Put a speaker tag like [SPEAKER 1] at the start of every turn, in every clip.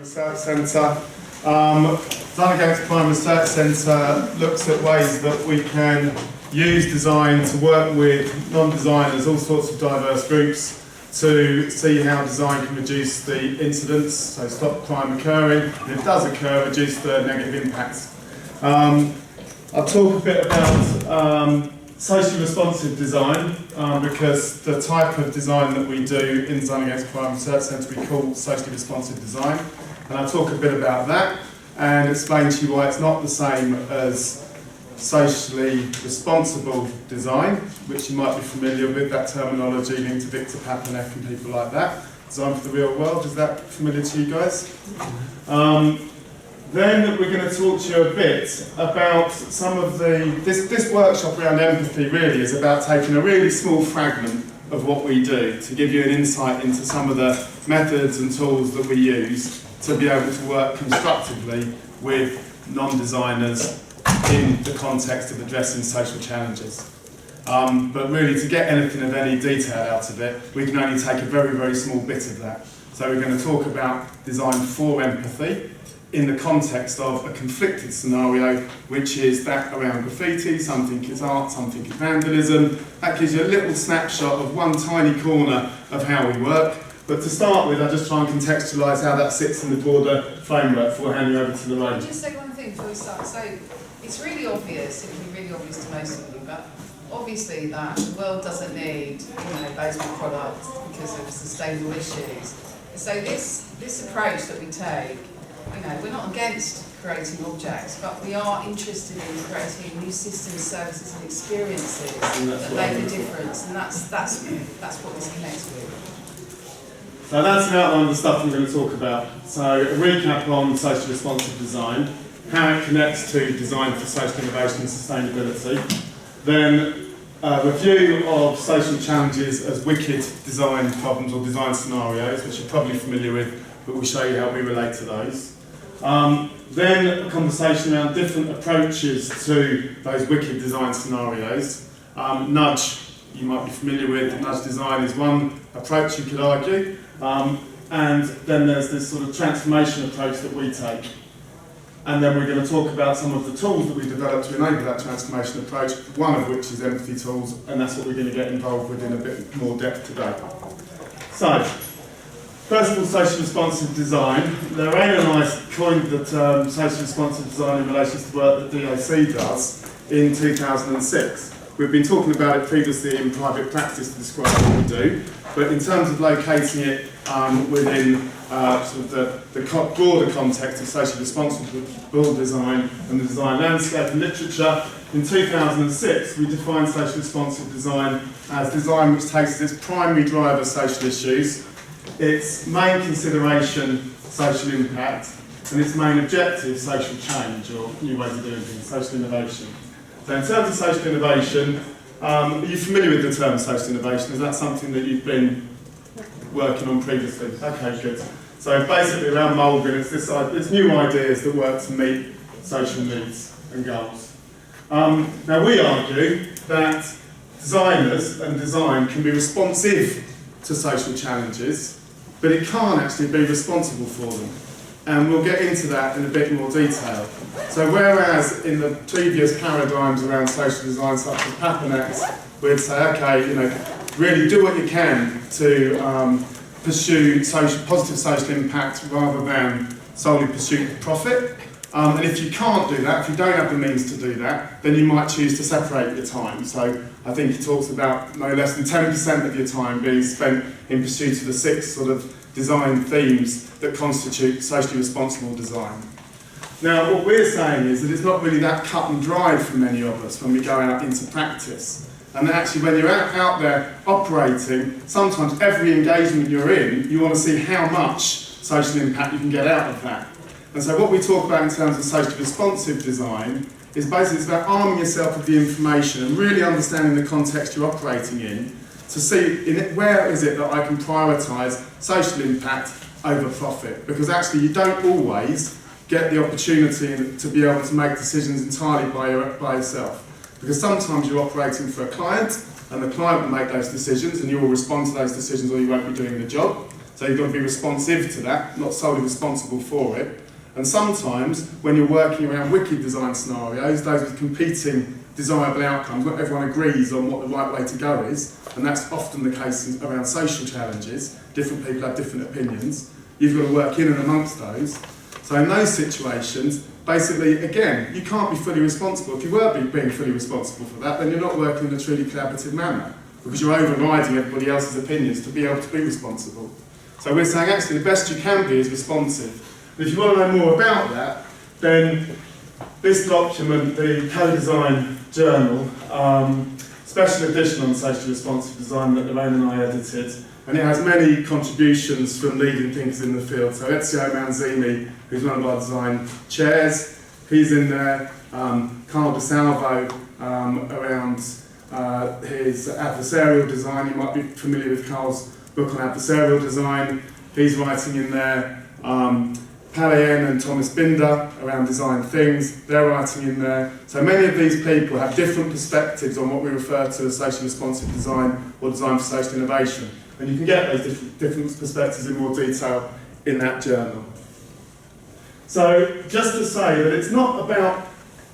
[SPEAKER 1] Research Centre. Design Against Crime Research Centre looks at ways that we can use design to work with non-designers, all sorts of diverse groups, to see how design can reduce the incidence, so stop crime occurring, and if it does occur, reduce the negative impacts. I'll talk a bit about socially responsive design, because the type of design that we do in Design Against Crime Research Centre we call socially responsive design, and I'll talk a bit about that and explain to you why it's not the same as socially responsible design, which you might be familiar with, that terminology linked to Victor Papanek and people like that. Design for the real world, is that familiar to you guys? Then we're going to talk to you a bit about some of this workshop around empathy really is about taking a really small fragment of what we do to give you an insight into some of the methods and tools that we use to be able to work constructively with non-designers in the context of addressing social challenges. But really, to get anything of any detail out of it, we can only take a very, very small bit of that. So we're going to talk about design for empathy in the context of a conflicted scenario, which is that around graffiti. Some think it's art, some think it's vandalism. That gives you a little snapshot of one tiny corner of how we work. But to start with, I'll just try and contextualise how that sits in the broader framework before handing over to Lorraine.
[SPEAKER 2] Just say one thing before we start. So it's really obvious, it will be really obvious to most of you, but obviously that the world doesn't need those products because of sustainable issues. So this approach that we take, we're not against creating objects, but we are interested in creating new systems, services and experiences that make a difference, and that's what this connects with.
[SPEAKER 1] So that's an outline of the stuff I'm going to talk about. So a recap on social responsive design, how it connects to design for social innovation and sustainability, then a review of social challenges as wicked design problems or design scenarios, which you're probably familiar with, but we'll show you how we relate to those. Then a conversation around different approaches to those wicked design scenarios. Nudge, you might be familiar with, nudge design is one approach you could argue, and then there's this sort of transformation approach that we take. And then we're going to talk about some of the tools that we developed to enable that transformation approach, one of which is empathy tools, and that's what we're going to get involved with in a bit more depth today. So, first of all, social responsive design. Lorraine and I coined the term social responsive design in relation to the work that DOC does in 2006. We've been talking about it previously in private practice to describe what we do, but in terms of locating it within sort of the broader context of socially responsible design and the design landscape and literature, in 2006 we defined social responsive design as design which takes as its primary driver social issues, its main consideration social impact, and its main objective social change or new ways of doing things, social innovation. So in terms of social innovation, are you familiar with the term social innovation? Is that something that you've been working on previously? Okay, good. So basically around Mulgrew, it's new ideas that work to meet social needs and goals. Now we argue that designers and design can be responsive to social challenges, but it can't actually be responsible for them. And we'll get into that in a bit more detail. So whereas in the previous paradigms around social design, such as Papanek's, we'd say, okay, really do what you can to pursue positive social impact rather than solely pursuit of profit. And if you can't do that, if you don't have the means to do that, then you might choose to separate your time. So I think he talks about no less than 10% of your time being spent in pursuit of the 6 sort of design themes that constitute socially responsible design. Now, what we're saying is that it's not really that cut and dried for many of us when we go out into practice. And actually, when you're out there operating, sometimes every engagement you're in, you want to see how much social impact you can get out of that. And so what we talk about in terms of socially responsive design is basically it's about arming yourself with the information and really understanding the context you're operating in to see where is it that I can prioritise social impact over profit. Because actually you don't always get the opportunity to be able to make decisions entirely by yourself. Because sometimes you're operating for a client and the client will make those decisions and you will respond to those decisions or you won't be doing the job. So you've got to be responsive to that, not solely responsible for it. And sometimes, when you're working around wicked design scenarios, those with competing desirable outcomes, not everyone agrees on what the right way to go is, and that's often the case around social challenges. Different people have different opinions. You've got to work in and amongst those. So in those situations, basically, again, you can't be fully responsible. If you were being fully responsible for that, then you're not working in a truly collaborative manner, because you're overriding everybody else's opinions to be able to be responsible. So we're saying actually the best you can be is responsive. And if you want to know more about that, then this document, the Co-Design Journal, special edition on social responsive design that Lorraine and I edited, and it has many contributions from leading thinkers in the field. So Ezio Manzini, who's one of our design chairs, he's in there. Carl DeSalvo around his adversarial design. You might be familiar with Carl's book on adversarial design. He's writing in there. Palayen and Thomas Binder around design things, they're writing in there. So many of these people have different perspectives on what we refer to as social responsive design or design for social innovation. And you can get those different perspectives in more detail in that journal. So just to say that it's not about,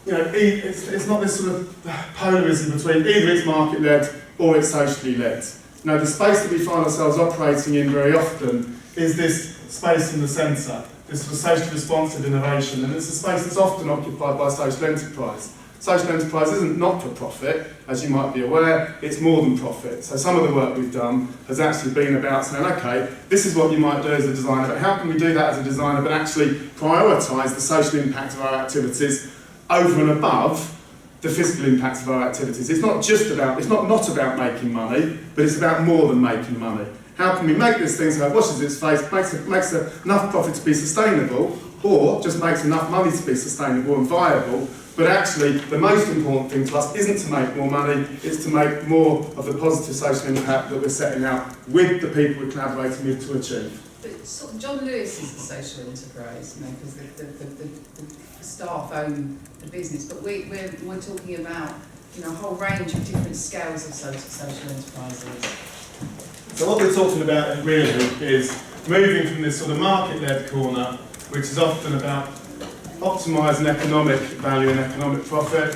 [SPEAKER 1] it's not this sort of polarism between either it's market-led or it's socially led. Now, the space that we find ourselves operating in very often is this space in the centre. This was social responsive innovation, and it's a space that's often occupied by social enterprise. Social enterprise isn't not-for-profit, as you might be aware, it's more than profit. So some of the work we've done has actually been about saying, okay, this is what you might do as a designer, but how can we do that as a designer but actually prioritise the social impact of our activities over and above the fiscal impact of our activities? It's not just about, it's not about making money, but it's about more than making money. How can we make this thing so it washes its face, makes enough profit to be sustainable, or just makes enough money to be sustainable and viable, but actually the most important thing to us isn't to make more money, it's to make more of the positive social impact that we're setting out with the people we're collaborating with to achieve.
[SPEAKER 2] But sort of John Lewis is a social enterprise, because the staff own the business, but we're talking about a whole range of different scales of social enterprises.
[SPEAKER 1] So what we're talking about really is moving from this sort of market-led corner, which is often about optimising economic value and economic profit,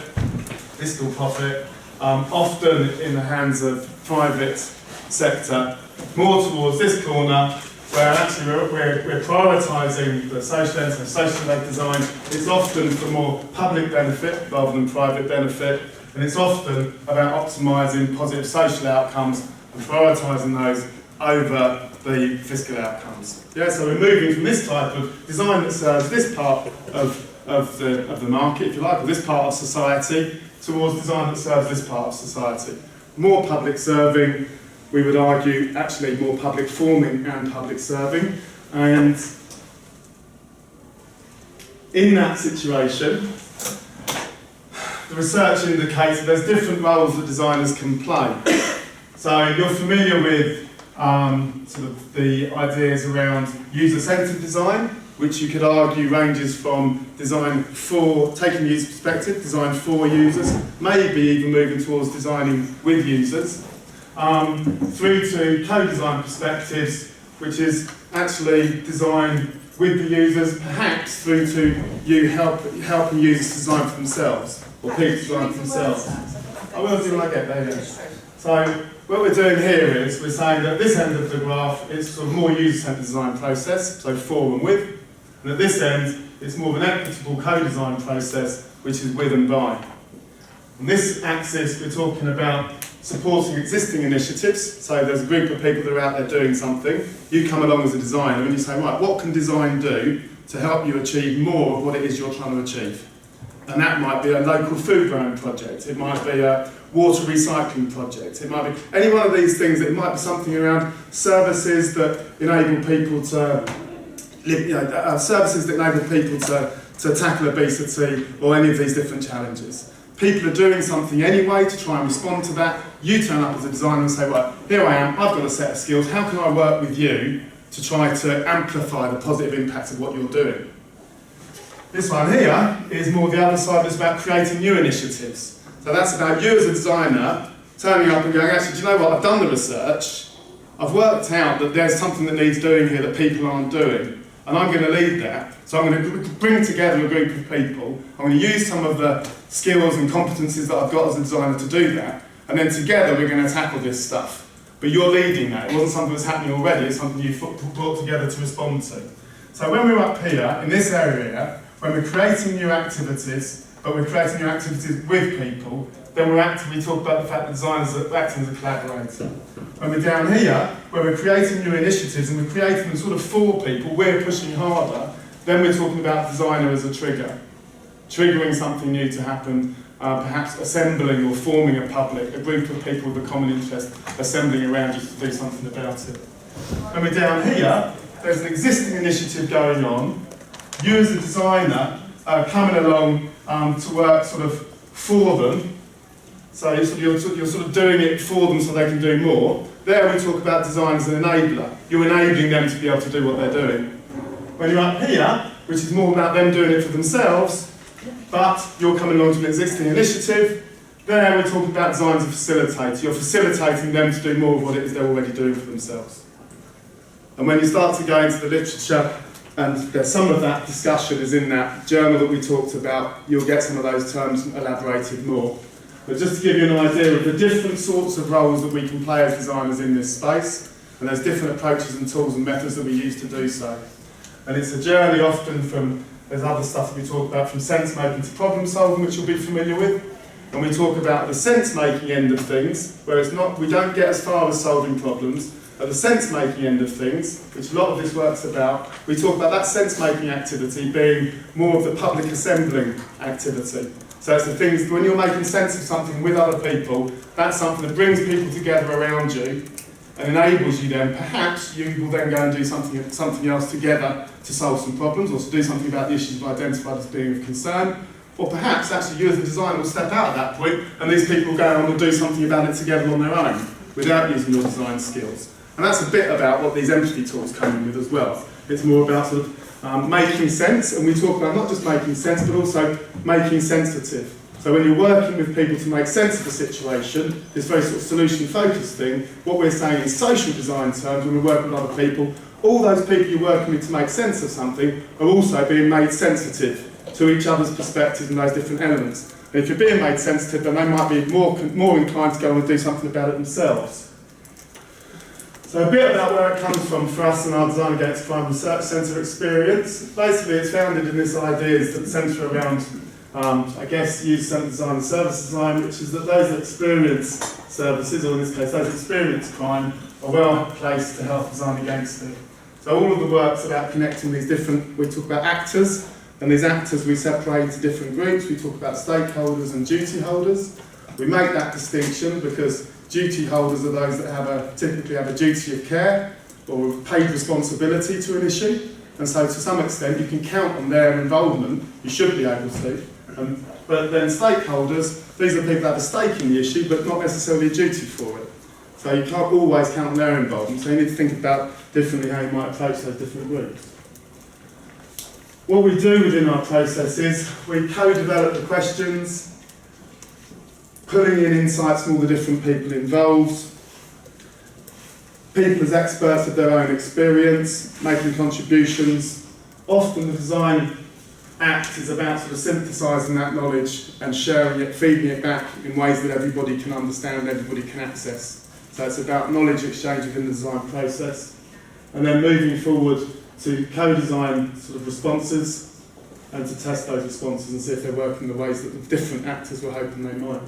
[SPEAKER 1] fiscal profit, often in the hands of private sector, more towards this corner, where actually we're prioritising the social enterprise, social-led design. It's often for more public benefit rather than private benefit, and it's often about optimising positive social outcomes and prioritising those over the fiscal outcomes. Yeah, so we're moving from this type of design that serves this part of the market, if you like, or this part of society, towards design that serves this part of society. More public serving, we would argue, actually more public forming and public serving. And in that situation, the research indicates that there's different roles that designers can play. So you're familiar with sort of the ideas around user-centered design, which you could argue ranges from design for, taking the user perspective, design for users, maybe even moving towards designing with users, through to co-design perspectives, which is actually design with the users, perhaps through to you helping users design for themselves, or people design for themselves. I will do when I get there, yes. So what we're doing here is we're saying that this end of the graph is sort of more user-centered design process, so for and with, and at this end it's more of an equitable co-design process, which is with and by. On this axis we're talking about supporting existing initiatives, so there's a group of people that are out there doing something, you come along as a designer and you say, right, what can design do to help you achieve more of what it is you're trying to achieve? And that might be a local food growing project, it might be a water recycling project, it might be any one of these things. It might be something around services that enable people to live, services that enable people to tackle obesity or any of these different challenges. People are doing something anyway to try and respond to that. You turn up as a designer and say, well, here I am, I've got a set of skills, how can I work with you to try to amplify the positive impact of what you're doing? This one here is more the other side, it's about creating new initiatives. So that's about you as a designer turning up and going, actually, do you know what, I've done the research, I've worked out that there's something that needs doing here that people aren't doing, and I'm going to lead that. So I'm going to bring together a group of people, I'm going to use some of the skills and competencies that I've got as a designer to do that, and then together we're going to tackle this stuff. But you're leading that. It wasn't something that's happening already, it's something you've brought together to respond to. So when we're up here, in this area, when we're creating new activities, but we're creating new activities with people, then we talk about the fact that designers are acting as a collaborator. When we're down here, where we're creating new initiatives and we're creating them sort of for people, we're pushing harder, then we're talking about designer as a trigger. Triggering something new to happen, perhaps assembling or forming a group of people with a common interest, assembling around you to do something about it. When we're down here, there's an existing initiative going on. You as a designer are coming along to work sort of for them. So you're sort of doing it for them so they can do more. There we talk about design as an enabler. You're enabling them to be able to do what they're doing. When you're up here, which is more about them doing it for themselves, but you're coming along to an existing initiative, there we're talking about design as a facilitator. You're facilitating them to do more of what it is they're already doing for themselves. And when you start to go into the literature, and there's some of that discussion is in that journal that we talked about, you'll get some of those terms elaborated more. But just to give you an idea of the different sorts of roles that we can play as designers in this space, and there's different approaches and tools and methods that we use to do so. And it's a journey often from, there's other stuff that we talk about, from sense making to problem solving, which you'll be familiar with. And we talk about the sense making end of things, where it's not, we don't get as far as solving problems. At the sense making end of things, which a lot of this work's about, we talk about that sense making activity being more of the public assembling activity. So it's the things, when you're making sense of something with other people, that's something that brings people together around you and enables you then, perhaps you will then go and do something else together to solve some problems or to do something about the issues you've identified as being of concern. Or perhaps actually you as a designer will step out at that point and these people will go on and do something about it together on their own without using your design skills. And that's a bit about what these empathy tools come in with as well. It's more about sort of making sense, and we talk about not just making sense, but also making sensitive. So when you're working with people to make sense of the situation, this very sort of solution-focused thing, what we're saying in social design terms, when we're working with other people, all those people you're working with to make sense of something are also being made sensitive to each other's perspectives and those different elements. And if you're being made sensitive, then they might be more inclined to go on and do something about it themselves. So a bit about where it comes from for us and our Design Against Crime Research Centre experience. Basically, it's founded in this idea that centre around, I guess, youth centre design and service design, which is that those that experience services, or in this case, those that experience crime, are well placed to help design against it. So all of the work's about connecting these different, we talk about actors, and these actors we separate into different groups. We talk about stakeholders and duty holders. We make that distinction because duty holders are those that typically have a duty of care or paid responsibility to an issue, and so to some extent you can count on their involvement, you should be able to. But then stakeholders, these are people that have a stake in the issue but not necessarily a duty for it. So you can't always count on their involvement, so you need to think about differently how you might approach those different groups. What we do within our process is we co-develop the questions, pulling in insights from all the different people involved, people as experts of their own experience, making contributions. Often the design act is about sort of synthesising that knowledge and sharing it, feeding it back in ways that everybody can understand, everybody can access. So it's about knowledge exchange within the design process, and then moving forward to co-design sort of responses and to test those responses and see if they're working the ways that the different actors were hoping they might.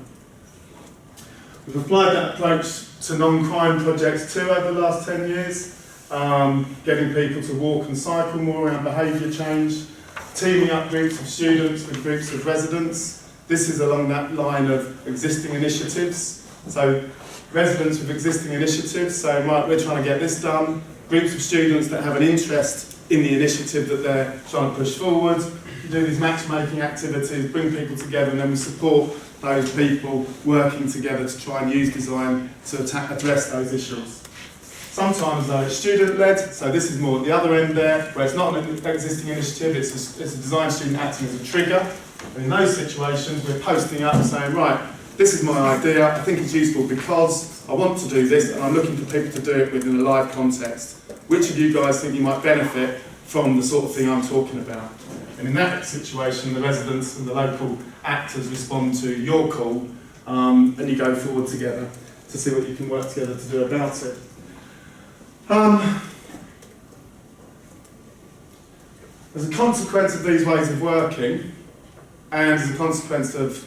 [SPEAKER 1] We've applied that approach to non-crime projects too over the last 10 years, getting people to walk and cycle more around behaviour change, teaming up groups of students with groups of residents. This is along that line of existing initiatives. So residents with existing initiatives say, right, we're trying to get this done. Groups of students that have an interest in the initiative that they're trying to push forward. We do these matchmaking activities, bring people together, and then we support those people working together to try and use design to address those issues. Sometimes though it's student-led, so this is more at the other end there, where it's not an existing initiative, it's a design student acting as a trigger. And in those situations we're posting up saying, right, this is my idea, I think it's useful because I want to do this and I'm looking for people to do it within a live context. Which of you guys think you might benefit from the sort of thing I'm talking about? And in that situation, the residents and the local actors respond to your call, and you go forward together to see what you can work together to do about it. As a consequence of these ways of working, and as a consequence of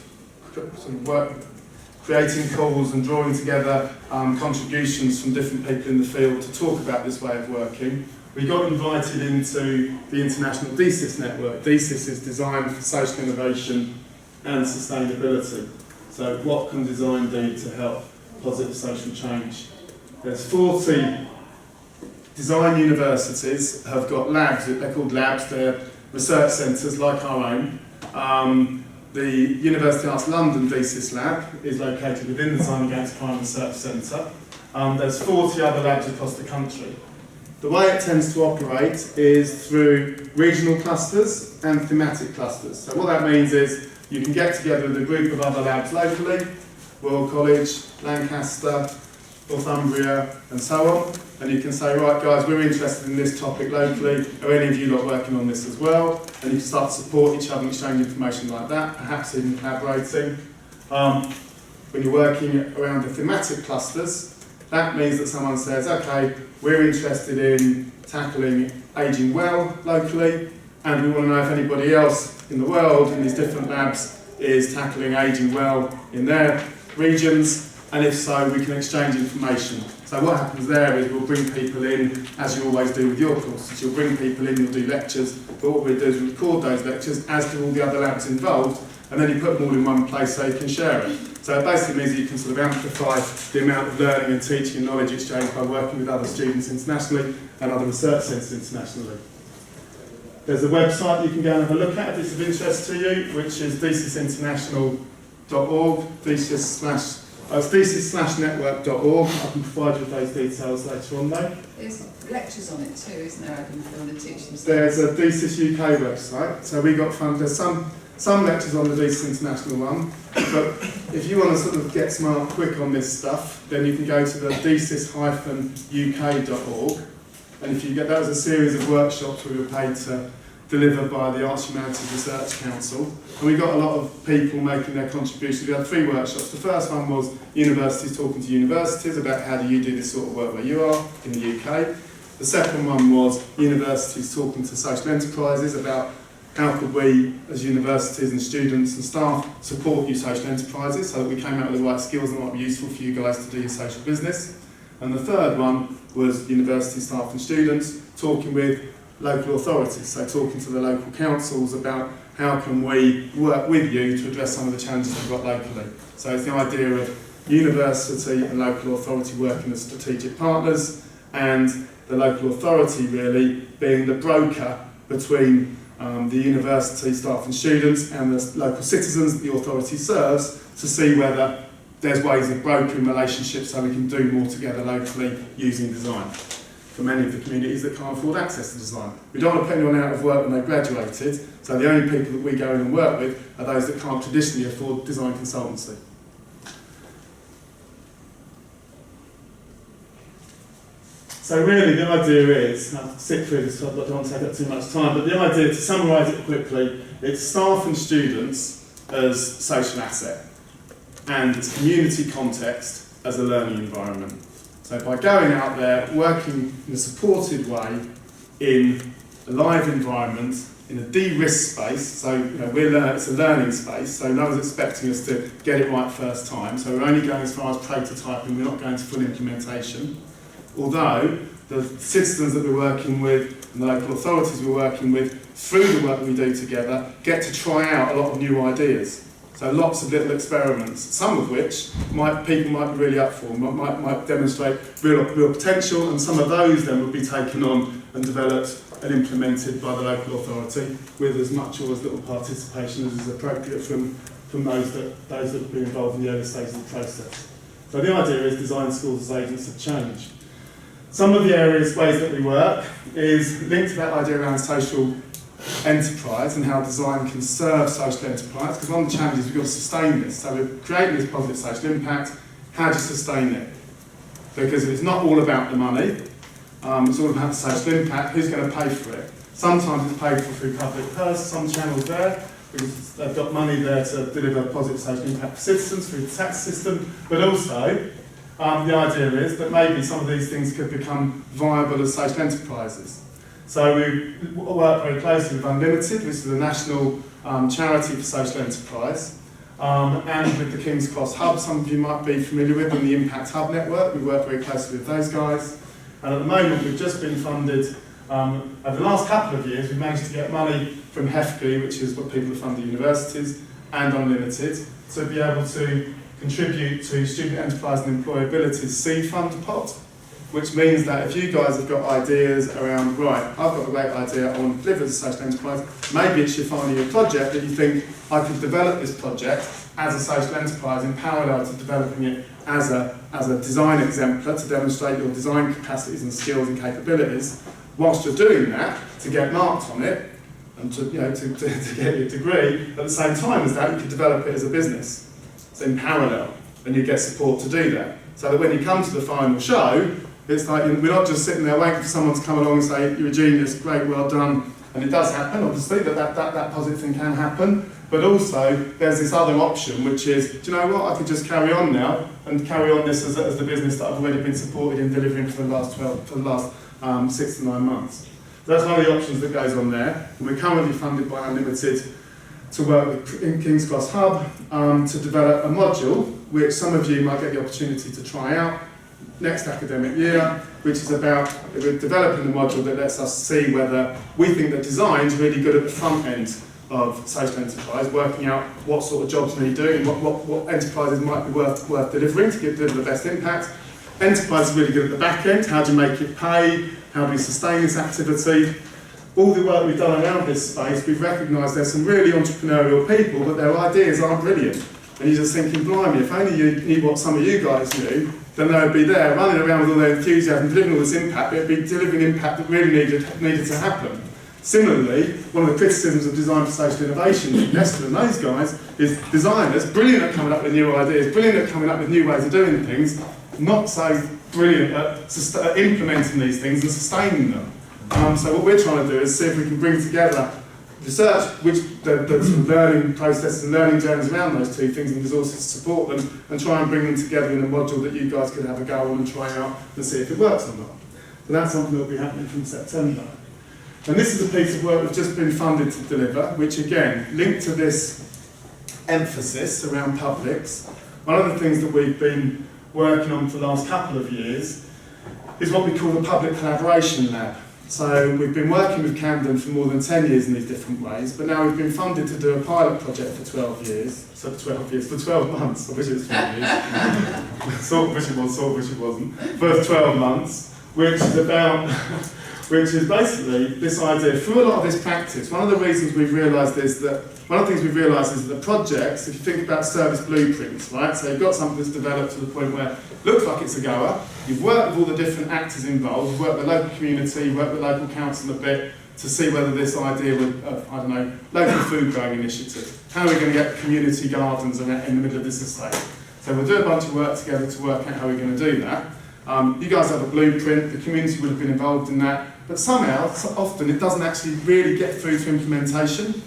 [SPEAKER 1] creating calls and drawing together contributions from different people in the field to talk about this way of working, we got invited into the International DSIS network. DSIS is Design for Social Innovation and Sustainability. So what can design do to help positive social change? There's 40 design universities have got labs, they're called labs, they're research centres like our own. The University Arts London DSIS lab is located within the Design Against Crime Research Centre. There's 40 other labs across the country. The way it tends to operate is through regional clusters and thematic clusters. So what that means is you can get together with a group of other labs locally, Royal College, Lancaster, Northumbria and so on, and you can say, right guys, we're interested in this topic locally, are any of you lot working on this as well? And you can start to support each other and exchange information like that, perhaps even collaborating. When you're working around the thematic clusters, that means that someone says, okay, we're interested in tackling ageing well locally, and we want to know if anybody else in the world in these different labs is tackling ageing well in their regions, and if so, we can exchange information. So what happens there is we'll bring people in, as you always do with your courses. You'll bring people in, you'll do lectures, but what we do is we record those lectures, as do all the other labs involved, and then you put them all in one place so you can share it. So it basically means that you can sort of amplify the amount of learning and teaching and knowledge exchange by working with other students internationally and other research centres internationally. There's a website you can go and have a look at if it's of interest to you, which is dsisinternational.org, dsis/network.org. I can provide you with those details later on though.
[SPEAKER 2] There's lectures on it too, isn't there, Adam, if you want to teach them?
[SPEAKER 1] There's a DSIS UK website, so we got funded. There's some lectures on the DSIS International one, but if you want to sort of get smart quick on this stuff, then you can go to the dsis-uk.org, and if you get, that was a series of workshops we were paid to deliver by the Arts Humanities Research Council, and we got a lot of people making their contributions. We had 3 workshops. The first one was universities talking to universities about how do you do this sort of work where you are in the UK. The second one was universities talking to social enterprises about how could we, as universities and students and staff, support you social enterprises so that we came out with the right skills that might be useful for you guys to do your social business. And the third one was university staff and students talking with local authorities, so talking to the local councils about how can we work with you to address some of the challenges we've got locally. So it's the idea of university and local authority working as strategic partners, and the local authority really being the broker between the university staff and students and the local citizens that the authority serves, to see whether there's ways of brokering relationships so we can do more together locally using design. For many of the communities that can't afford access to design. We don't want to put anyone out of work when they've graduated, so the only people that we go in and work with are those that can't traditionally afford design consultancy. So really the idea is, I'll sit through this, I don't want to take up too much time, but the idea, to summarise it quickly, it's staff and students as social asset, and it's community context as a learning environment. So by going out there, working in a supported way, in a live environment, in a de-risk space, so it's a learning space, so no one's expecting us to get it right first time, so we're only going as far as prototyping, we're not going to full implementation. Although the citizens that we're working with and the local authorities we're working with, through the work we do together, get to try out a lot of new ideas. So lots of little experiments, some of which people might be really up for, might demonstrate real potential, and some of those then would be taken on and developed and implemented by the local authority with as much or as little participation as is appropriate from those that have been involved in the early stages of the process. So the idea is design schools as agents of change. Some of the ways that we work is linked to that idea around social enterprise and how design can serve social enterprise, because one of the challenges we've got to sustain this. So we're creating this positive social impact. How do you sustain it? Because it's not all about the money, it's all about the social impact. Who's going to pay for it? Sometimes it's paid for through public purse, some channels there, because they've got money there to deliver positive social impact for citizens through the tax system, but also the idea is that maybe some of these things could become viable as social enterprises. So we work very closely with Unlimited, which is a national charity for social enterprise, and with the King's Cross Hub, some of you might be familiar with, and the Impact Hub network. We work very closely with those guys. And at the moment, we've just been funded, over the last couple of years, we've managed to get money from HEFGI, which is what people who fund the universities, and Unlimited, to be able to contribute to Student Enterprise and Employability's seed fund pot, which means that if you guys have got ideas around, right, I've got a great idea, I want to deliver as a social enterprise, maybe it's your final year project that you think, I could develop this project as a social enterprise in parallel to developing it as a design exemplar to demonstrate your design capacities and skills and capabilities. Whilst you're doing that, to get marked on it and to get your degree, at the same time as that, you could develop it as a business. So in parallel, and you get support to do that. So that when you come to the final show, it's like we're not just sitting there waiting for someone to come along and say, you're a genius, great, well done. And it does happen, obviously, that positive thing can happen. But also, there's this other option, which is, do you know what, I could just carry on now and carry on this as the business that I've already been supported in delivering for the last 6 to 9 months. So that's one of the options that goes on there. And we're currently funded by Unlimited to work with King's Cross Hub to develop a module, which some of you might get the opportunity to try out next academic year, which is about we're developing a module that lets us see whether we think that design is really good at the front end of social enterprise, working out what sort of jobs need doing, what enterprises might be worth delivering to deliver the best impact. Enterprise is really good at the back end. How do you make it pay? How do we sustain this activity? All the work we've done around this space, we've recognised there's some really entrepreneurial people, but their ideas aren't brilliant. And you're just thinking, blimey, if only you knew what some of you guys knew, then they would be there running around with all their enthusiasm, delivering all this impact, but it would be delivering impact that really needed to happen. Similarly, one of the criticisms of design for social innovation, Nestor and those guys, is designers, brilliant at coming up with new ideas, brilliant at coming up with new ways of doing things, not so brilliant at implementing these things and sustaining them. So what we're trying to do is see if we can bring together research, which the sort of learning processes and learning journeys around those two things and resources to support them, and try and bring them together in a module that you guys could have a go on and try out and see if it works or not. So that's something that will be happening from September. And this is a piece of work we've just been funded to deliver, which again, linked to this emphasis around publics. One of the things that we've been working on for the last couple of years is what we call the Public Collaboration Lab. So we've been working with Camden for more than 10 years in these different ways, but now we've been funded to do a pilot project for 12 years. So for 12 months. I wish it was 12 years. Sort of wish it was, sort of wish it wasn't. For 12 months, which is basically this idea, through a lot of this practice, one of the reasons we've realised is that, one of the things we've realised is that the projects, if you think about service blueprints, right, so you've got something that's developed to the point where it looks like it's a goer, you've worked with all the different actors involved, you've worked with the local community, you've worked with local council a bit to see whether this idea of, I don't know, local food growing initiative, how are we going to get community gardens in the middle of this estate? So we'll do a bunch of work together to work out how we're going to do that. You guys have a blueprint, the community would have been involved in that, but somehow, often, it doesn't actually really get through to implementation.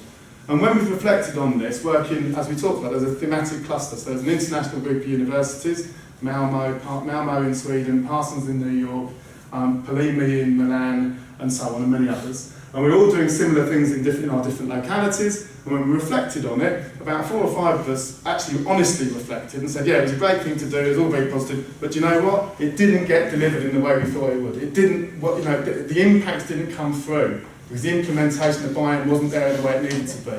[SPEAKER 1] And when we've reflected on this, working, as we talked about, there's a thematic cluster. So there's an international group of universities, Malmö in Sweden, Parsons in New York, Polimi in Milan, and so on, and many others. And we're all doing similar things in our different localities. And when we reflected on it, about 4 or 5 of us actually honestly reflected and said, yeah, it was a great thing to do, it was all very positive, but you know what? It didn't get delivered in the way we thought it would. It didn't, the impact didn't come through because the implementation of buy-in wasn't there in the way it needed to be.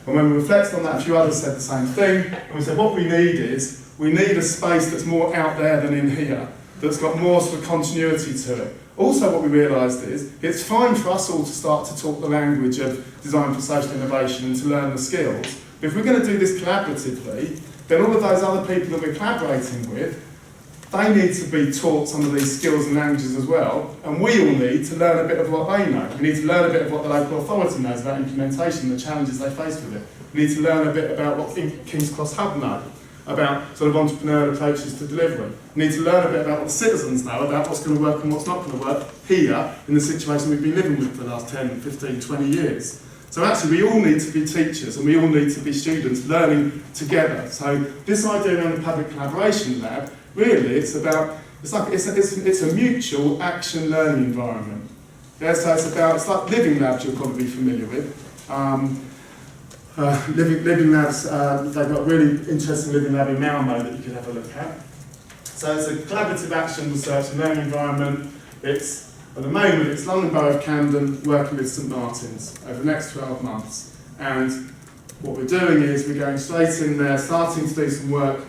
[SPEAKER 1] And when we reflected on that, a few others said the same thing, and we said what we need is, we need a space that's more out there than in here, that's got more sort of continuity to it. Also what we realised is, it's fine for us all to start to talk the language of design for social innovation and to learn the skills, but if we're going to do this collaboratively, then all of those other people that we're collaborating with they need to be taught some of these skills and languages as well, and we all need to learn a bit of what they know. We need to learn a bit of what the local authority knows about implementation, the challenges they face with it. We need to learn a bit about what King's Cross Hub know, about sort of entrepreneurial approaches to delivery. We need to learn a bit about what the citizens know, about what's going to work and what's not going to work here in the situation we've been living with for the last 10, 15, 20 years. So actually we all need to be teachers and we all need to be students learning together. So this idea around the public collaboration lab, really it's a mutual action learning environment. Yeah, so it's like living labs you'll probably be familiar with. Living labs, they've got a really interesting living lab in Malmo that you could have a look at. So it's a collaborative action research and learning environment. At the moment, it's London Borough of Camden working with St Martin's over the next 12 months. And what we're doing is we're going straight in there, starting to do some work,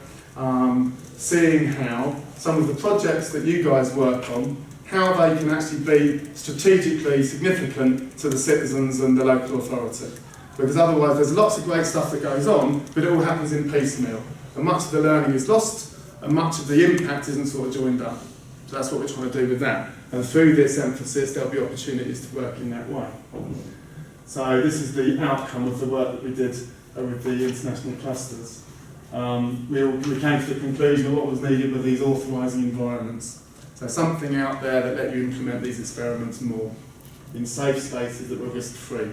[SPEAKER 1] seeing how some of the projects that you guys work on, how they can actually be strategically significant to the citizens and the local authority. Because otherwise there's lots of great stuff that goes on, but it all happens in piecemeal. And much of the learning is lost, and much of the impact isn't sort of joined up. So that's what we're trying to do with that. And through this emphasis, there'll be opportunities to work in that way. So this is the outcome of the work that we did with the international clusters. We came to the conclusion of what was needed with these authorising environments. So something out there that let you implement these experiments more in safe spaces that were risk-free.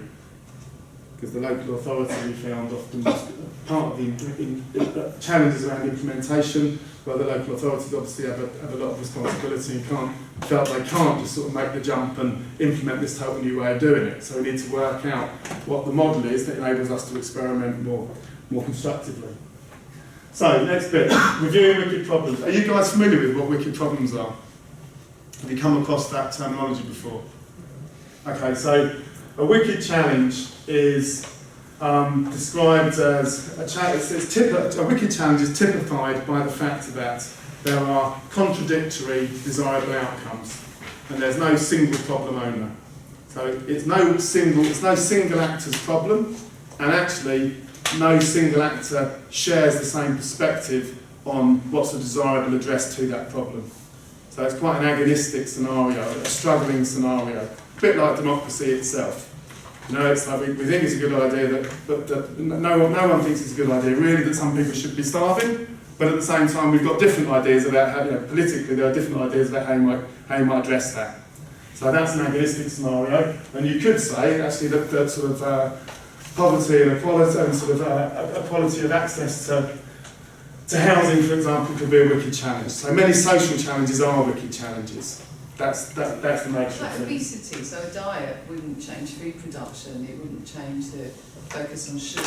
[SPEAKER 1] Because the local authority, we found, often was part of the challenges around implementation, where the local authorities obviously have a lot of responsibility and felt they can't just sort of make the jump and implement this total new way of doing it. So we need to work out what the model is that enables us to experiment more constructively. So, next bit, reviewing wicked problems. Are you guys familiar with what wicked problems are? Have you come across that terminology before? Okay, so a wicked challenge is described as a wicked challenge is typified by the fact that there are contradictory desirable outcomes and there's no single problem owner. So it's no single actor's problem, and actually no single actor shares the same perspective on what's a desirable address to that problem. So it's quite an agonistic scenario, a struggling scenario, a bit like democracy itself. You know, it's like we think it's a good idea that no one thinks it's a good idea really that some people should be starving, but at the same time we've got different ideas about how, politically there are different ideas about how you might address that. So that's an agonistic scenario, and you could say actually that sort of poverty and equality and sort of equality of access to housing, for example, could be a wicked challenge. So many social challenges are wicked challenges. That's the nature of it.
[SPEAKER 2] Like obesity, so a diet wouldn't change food production, it wouldn't change the focus on sugar.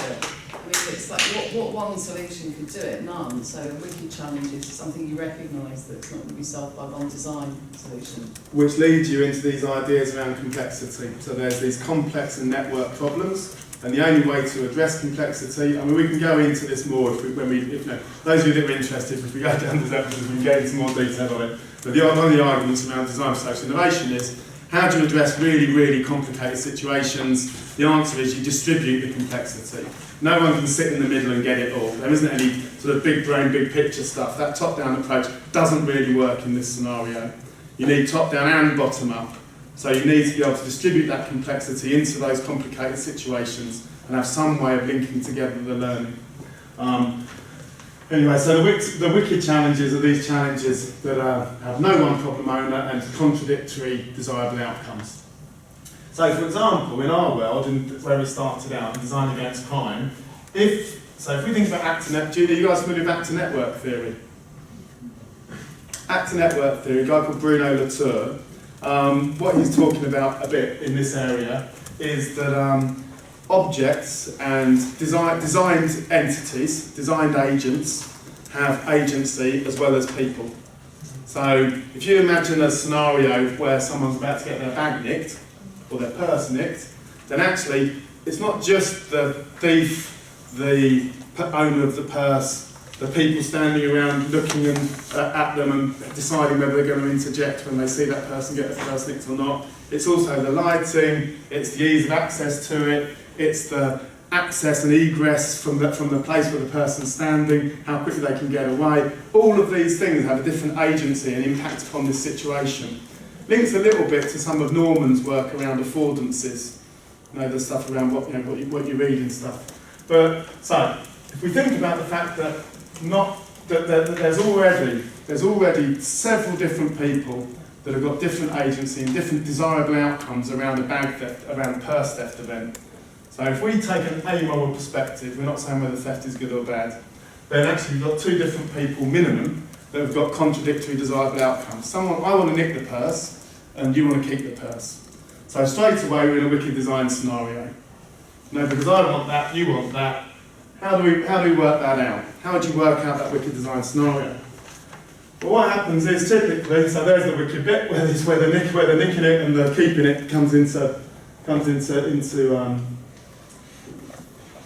[SPEAKER 2] I mean, it's like what one solution could do it? None. So a wicked challenge is something you recognise that's not going to be solved by one design solution.
[SPEAKER 1] Which leads you into these ideas around complexity. So there's these complex and network problems, and the only way to address complexity, I mean, we can go into this more those of you that are interested, if we go down this episode, we can get into more detail on it. But one of the arguments around design for social innovation is, how do you address really, really complicated situations? The answer is you distribute the complexity. No one can sit in the middle and get it all. There isn't any sort of big brain, big picture stuff. That top-down approach doesn't really work in this scenario. You need top-down and bottom-up. So you need to be able to distribute that complexity into those complicated situations and have some way of linking together the learning. Anyway, so the wicked challenges are these challenges that have no one problem owner and contradictory desirable outcomes. So for example, in our world, where we started out, in design against crime, if we think about actor Julie, are you guys familiar with actor network theory? Actor network theory, a guy called Bruno Latour, what he's talking about a bit in this area is that objects and designed entities, designed agents, have agency as well as people. So if you imagine a scenario where someone's about to get their bag nicked, or their purse nicked, then actually it's not just the thief, the owner of the purse, the people standing around looking at them and deciding whether they're going to interject when they see that person get their purse nicked or not. It's also the lighting, it's the ease of access to it, it's the access and egress from the place where the person's standing, how quickly they can get away. All of these things have a different agency and impact upon this situation. Links a little bit to some of Norman's work around affordances. You know, the stuff around what you read and stuff. But so, if we think about the fact that there's already several different people that have got different agency and different desirable outcomes around a purse theft event. So if we take an amoral perspective, we're not saying whether theft is good or bad, then actually you've got two different people minimum that have got contradictory desirable outcomes. I want to nick the purse and you want to keep the purse. So straight away we're in a wicked design scenario. No, because I want that, you want that. How do we work that out? How would you work out that wicked design scenario? Well, what happens is typically, so there's the wicked bit where they're nicking it and the keeping it comes into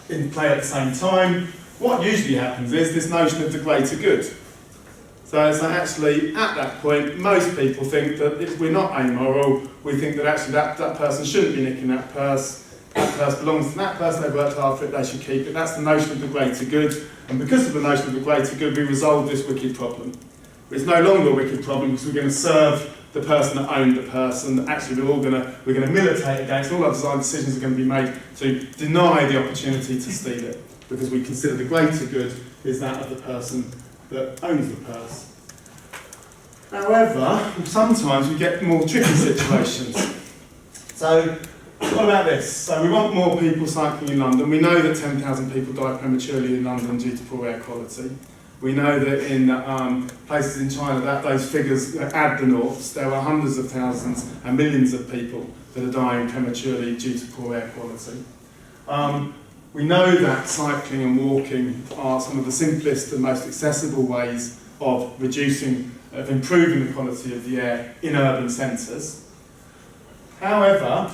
[SPEAKER 1] in play at the same time. What usually happens is this notion of the greater good. So actually, at that point, most people think that if we're not amoral, we think that actually that person shouldn't be nicking that purse belongs to that person, they've worked hard for it, they should keep it. That's the notion of the greater good. And because of the notion of the greater good, we resolve this wicked problem. It's no longer a wicked problem because we're going to serve the person that owned the purse, and actually we're going to militate against, all our design decisions are going to be made to deny the opportunity to steal it, because we consider the greater good is that of the person that owns the purse. However, sometimes we get more tricky situations. So, what about this? So we want more people cycling in London. We know that 10,000 people die prematurely in London due to poor air quality. We know that in places in China, that those figures add the noughts. There are hundreds of thousands and millions of people that are dying prematurely due to poor air quality. We know that cycling and walking are some of the simplest and most accessible ways of improving the quality of the air in urban centres. However,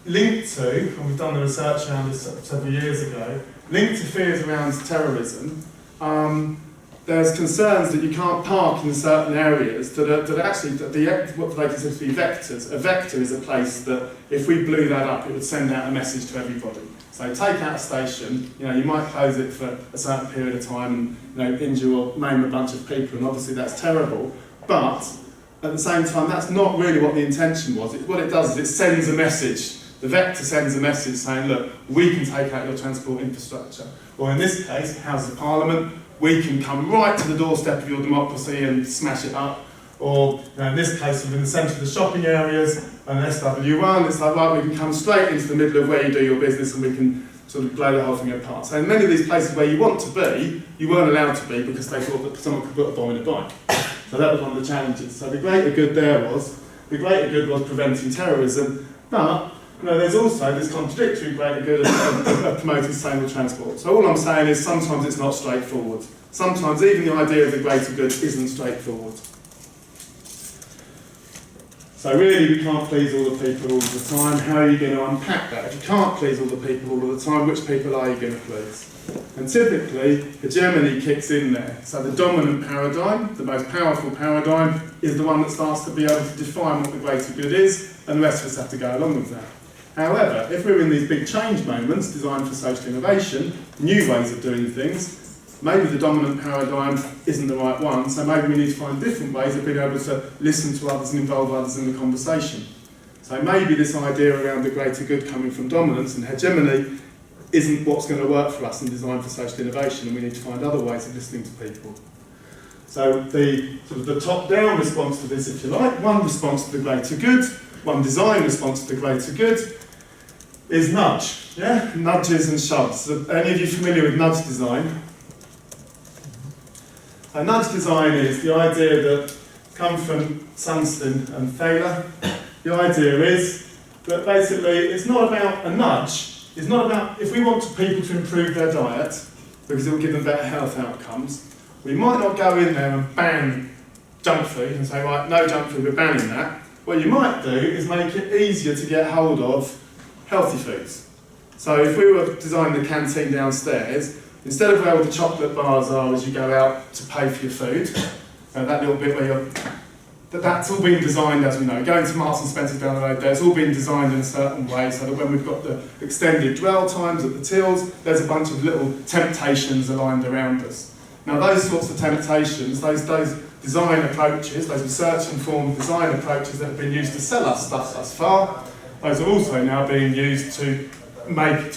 [SPEAKER 1] linked to, and we've done the research around this several years ago, linked to fears around terrorism, there's concerns that you can't park in certain areas that are actually what they consider to be vectors. A vector is a place that if we blew that up, it would send out a message to everybody. So take out a station, you might close it for a certain period of time and injure or maim a bunch of people, and obviously that's terrible. But at the same time, that's not really what the intention was. What it does is it sends a message. The vector sends a message saying, look, we can take out your transport infrastructure. Or in this case, House of Parliament, we can come right to the doorstep of your democracy and smash it up. Or in this case, within the centre of the shopping areas, and SW1, it's like, right, we can come straight into the middle of where you do your business and we can sort of blow the whole thing apart. So in many of these places where you want to be, you weren't allowed to be because they thought that someone could put a bomb in a bike. So that was one of the challenges. So the greater good was preventing terrorism, but there's also this contradictory greater good of promoting sustainable transport. So all I'm saying is sometimes it's not straightforward. Sometimes even the idea of the greater good isn't straightforward. So really we can't please all the people all the time. How are you going to unpack that? If you can't please all the people all the time, which people are you going to please? And typically, hegemony kicks in there. So the dominant paradigm, the most powerful paradigm, is the one that starts to be able to define what the greater good is, and the rest of us have to go along with that. However, if we're in these big change moments designed for social innovation, new ways of doing things, maybe the dominant paradigm isn't the right one, so maybe we need to find different ways of being able to listen to others and involve others in the conversation. So maybe this idea around the greater good coming from dominance and hegemony isn't what's going to work for us in design for social innovation, and we need to find other ways of listening to people. So the sort of the top-down response to this, if you like, one response to the greater good, one design response to the greater good, is nudge, yeah? Nudges and shoves. Are any of you familiar with nudge design? A nudge design is the idea that comes from Sunstein and Thaler. The idea is that basically it's not about a nudge. It's not about, if we want people to improve their diet, because it will give them better health outcomes, we might not go in there and ban junk food and say, right, no junk food, we're banning that. What you might do is make it easier to get hold of healthy foods. So if we were to design the canteen downstairs, instead of where all the chocolate bars are as you go out to pay for your food, that little bit where you're that's all been designed, as we know. Going to Marks and Spencer down the road there, it's all been designed in a certain way so that when we've got the extended dwell times at the tills, there's a bunch of little temptations aligned around us. Now those sorts of temptations, those design approaches, those research-informed design approaches that have been used to sell us stuff thus far, those are also now being used to make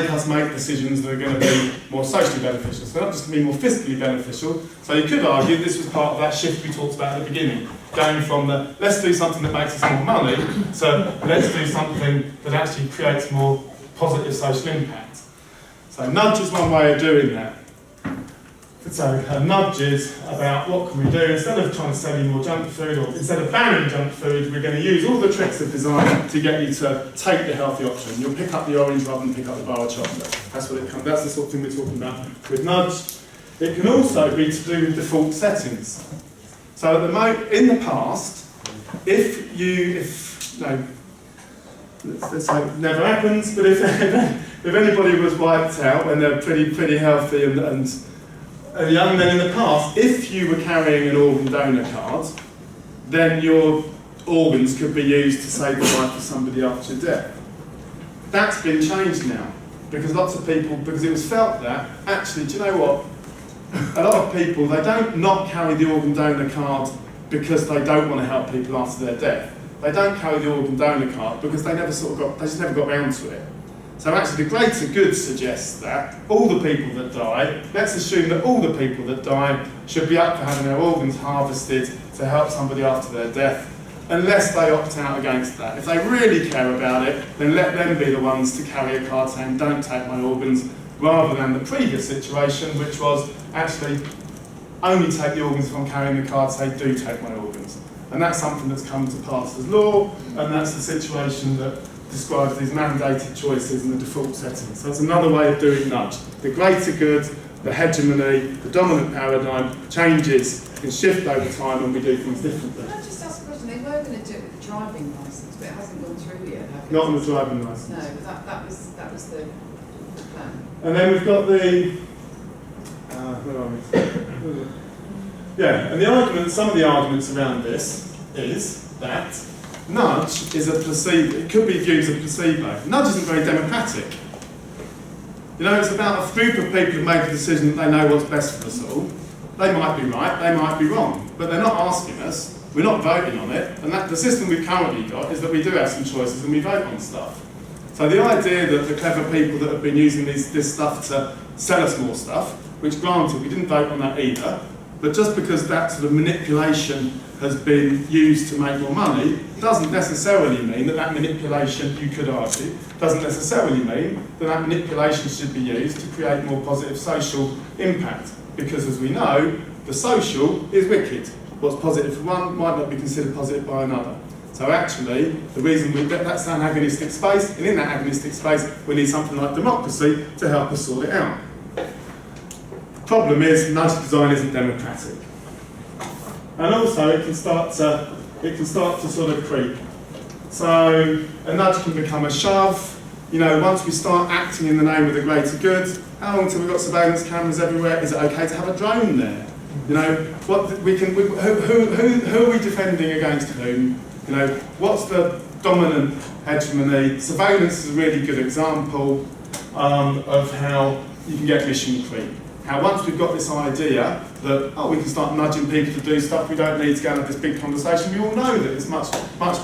[SPEAKER 1] us make decisions that are going to be more socially beneficial. So not just going to be more fiscally beneficial. So you could argue this was part of that shift we talked about at the beginning, going from the let's do something that makes us more money to let's do something that actually creates more positive social impact. So nudge is one way of doing that. So a nudge is about what can we do, instead of trying to sell you more junk food, or instead of banning junk food, we're going to use all the tricks of design to get you to take the healthy option. You'll pick up the orange rather than pick up the bar of chocolate. That's what it comes. That's the sort of thing we're talking about with nudge. It can also be to do with default settings. So at the in the past, let's say it never happens, but if anybody was wiped out when they're pretty healthy and young, then in the past, if you were carrying an organ donor card, then your organs could be used to save the life of somebody after your death. That's been changed now, because lots of people, because it was felt that, actually, do you know what? A lot of people, they don't not carry the organ donor card because they don't want to help people after their death. They don't carry the organ donor card because they just never got round to it. So actually the greater good suggests that all the people that die, let's assume that all the people that die should be up for having their organs harvested to help somebody after their death, unless they opt out against that. If they really care about it, then let them be the ones to carry a card saying, don't take my organs, rather than the previous situation, which was actually only take the organs if I'm carrying the card, say, do take my organs. And that's something that's come to pass as law, and that's the situation that describes these mandated choices in the default settings. So that's another way of doing nudge. The greater good, the hegemony, the dominant paradigm changes, can shift over time, and we do things differently.
[SPEAKER 2] Can I just ask a question? They were going to do it with the driving licence, but it hasn't gone through yet, have it?
[SPEAKER 1] Not on the driving licence.
[SPEAKER 2] No, but that was the plan.
[SPEAKER 1] And then we've got the where are we? Yeah, and the argument, some of the arguments around this is that nudge is a placebo. It could be viewed as a placebo. Nudge isn't very democratic. You know, it's about a group of people who make a decision that they know what's best for us all. They might be right, they might be wrong, but they're not asking us. We're not voting on it, and the system we've currently got is that we do have some choices and we vote on stuff. So the idea that the clever people that have been using this stuff to sell us more stuff, which granted we didn't vote on that either, but just because that sort of manipulation has been used to make more money, doesn't necessarily mean that manipulation, you could argue, doesn't necessarily mean that manipulation should be used to create more positive social impact. Because as we know, the social is wicked. What's positive for one might not be considered positive by another. So actually, the reason that's an agonistic space, and in that agonistic space, we need something like democracy to help us sort it out. Problem is, nudge design isn't democratic. And also, it can start to sort of creep. So a nudge can become a shove. You know, once we start acting in the name of the greater good, how long till we've got surveillance cameras everywhere? Is it okay to have a drone there? You know, who are we defending against whom? You know, what's the dominant hegemony? Surveillance is a really good example of how you can get mission creep. How once we've got this idea that, we can start nudging people to do stuff, we don't need to go and have this big conversation. We all know that it's much